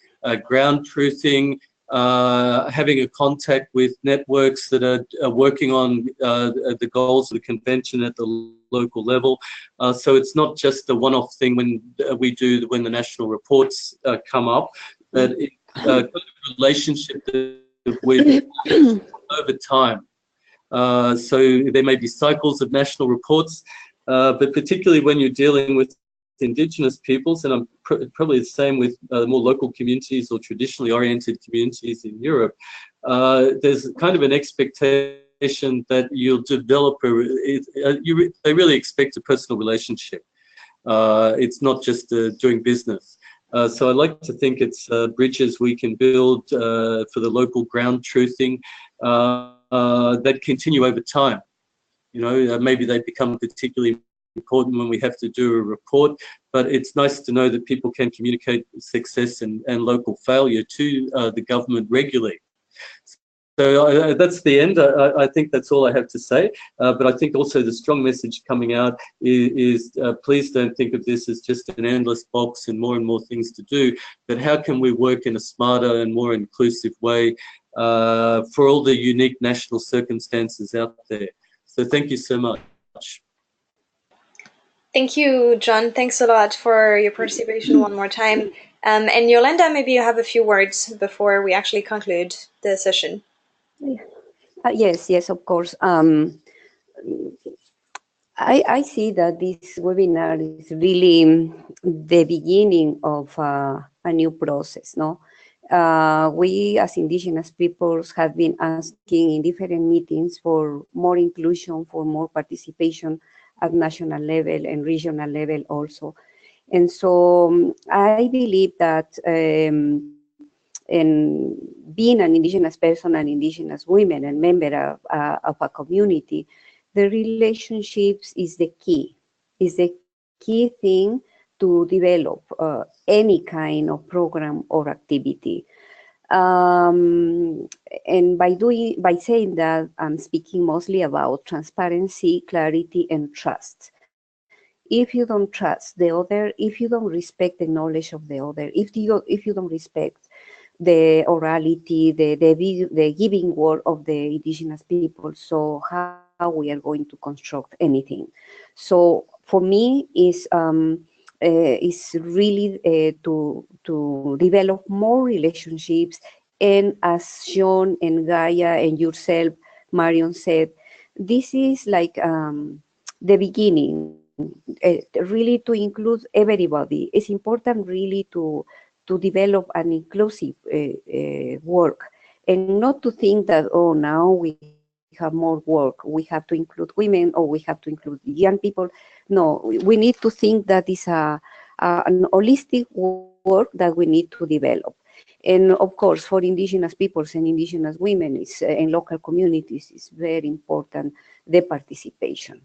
ground truthing, having a contact with networks that are working on the goals of the convention at the local level. So it's not just a one-off thing when the national reports come up, but it's a relationship with over time. So there may be cycles of national reports, but particularly when you're dealing with Indigenous peoples, and I'm probably the same with more local communities or traditionally oriented communities in Europe, there's kind of an expectation that you'll develop they really expect a personal relationship. It's not just doing business. So I like to think it's bridges we can build for the local ground truthing that continue over time. Maybe they become particularly important when we have to do a report, but it's nice to know that people can communicate success and local failure to the government regularly. So that's the end. I think that's all I have to say. But I think also the strong message coming out is please don't think of this as just an endless box and more things to do, but how can we work in a smarter and more inclusive way for all the unique national circumstances out there. So thank you so much. Thank you, John. Thanks a lot for your participation one more time. And Yolanda, maybe you have a few words before we actually conclude the session. Yes, of course. I see that this webinar is really the beginning of a new process, no? We as Indigenous peoples have been asking in different meetings for more inclusion, for more participation at national level and regional level also. And so I believe that in being an Indigenous person, an Indigenous woman, and member of a community, the relationships is the key thing to develop any kind of program or activity. And by saying that, I'm speaking mostly about transparency, clarity, and trust. If you don't trust the other, if you don't respect the knowledge of the other, if you don't respect the orality, the giving word of the indigenous people, so how we are going to construct anything? So for me, is really to develop more relationships, and as John and Gaya and yourself, Marion, said, this is like the beginning. Really to include everybody. It's important really to develop an inclusive work, and not to think that, oh, now we have more work, we have to include women, or we have to include young people. No, we need to think that is an holistic work that we need to develop. And of course, for indigenous peoples and indigenous women and local communities, it's very important the participation,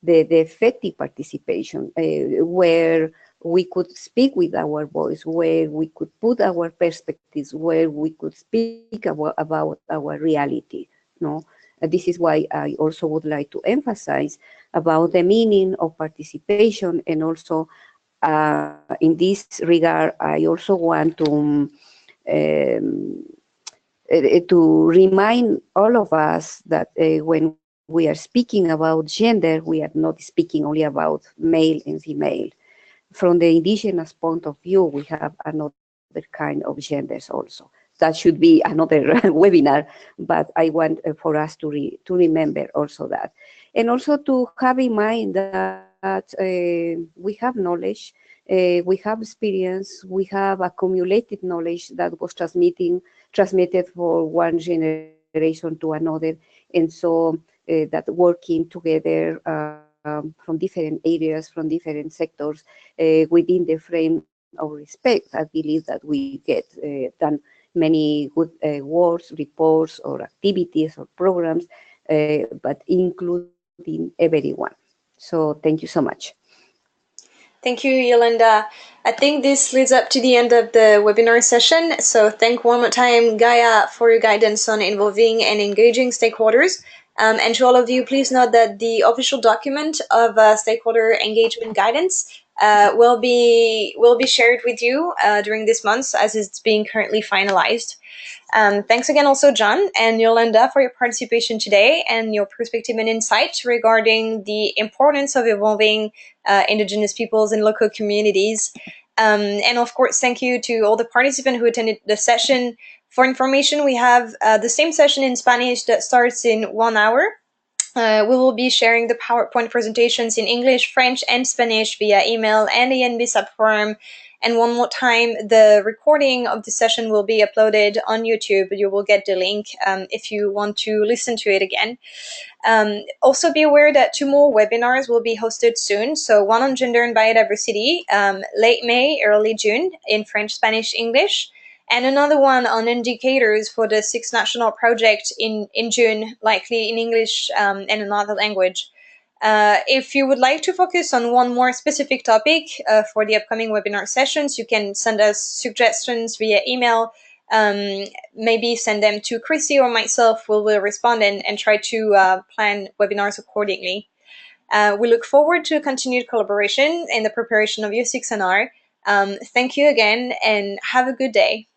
the effective participation, where we could speak with our voice, where we could put our perspectives, where we could speak about our reality. No, this is why I also would like to emphasize about the meaning of participation, and also in this regard, I also want to remind all of us that when we are speaking about gender, we are not speaking only about male and female. From the indigenous point of view, we have another kind of genders also. That should be another webinar, but I want for us to remember also that. And also to have in mind that we have knowledge, we have experience, we have accumulated knowledge that was transmitted for one generation to another. And so that working together from different areas, from different sectors, within the frame of respect, I believe that we get done many good works, reports, or activities or programs, but including everyone. So thank you so much. Thank you, Yolanda. I think this leads up to the end of the webinar session. So thank one more time, Gaya, for your guidance on involving and engaging stakeholders. And to all of you, please note that the official document of Stakeholder Engagement Guidance will be shared with you during this month, as it's being currently finalized. Thanks again also, John and Yolanda, for your participation today and your perspective and insight regarding the importance of involving Indigenous peoples and local communities. And of course, thank you to all the participants who attended the session. For information, we have the same session in Spanish that starts in 1 hour. We will be sharing the PowerPoint presentations in English, French, and Spanish via email and ANB subforum. And one more time, the recording of the session will be uploaded on YouTube. You will get the link if you want to listen to it again. Also be aware that 2 more webinars will be hosted soon. So one on gender and biodiversity, late May, early June, in French, Spanish, English. And another one on indicators for the 6 national project in June, likely in English and another language. If you would like to focus on one more specific topic for the upcoming webinar sessions, you can send us suggestions via email. Maybe send them to Chrissy or myself. We will respond and try to plan webinars accordingly. We look forward to continued collaboration in the preparation of U6NR. Thank you again and have a good day.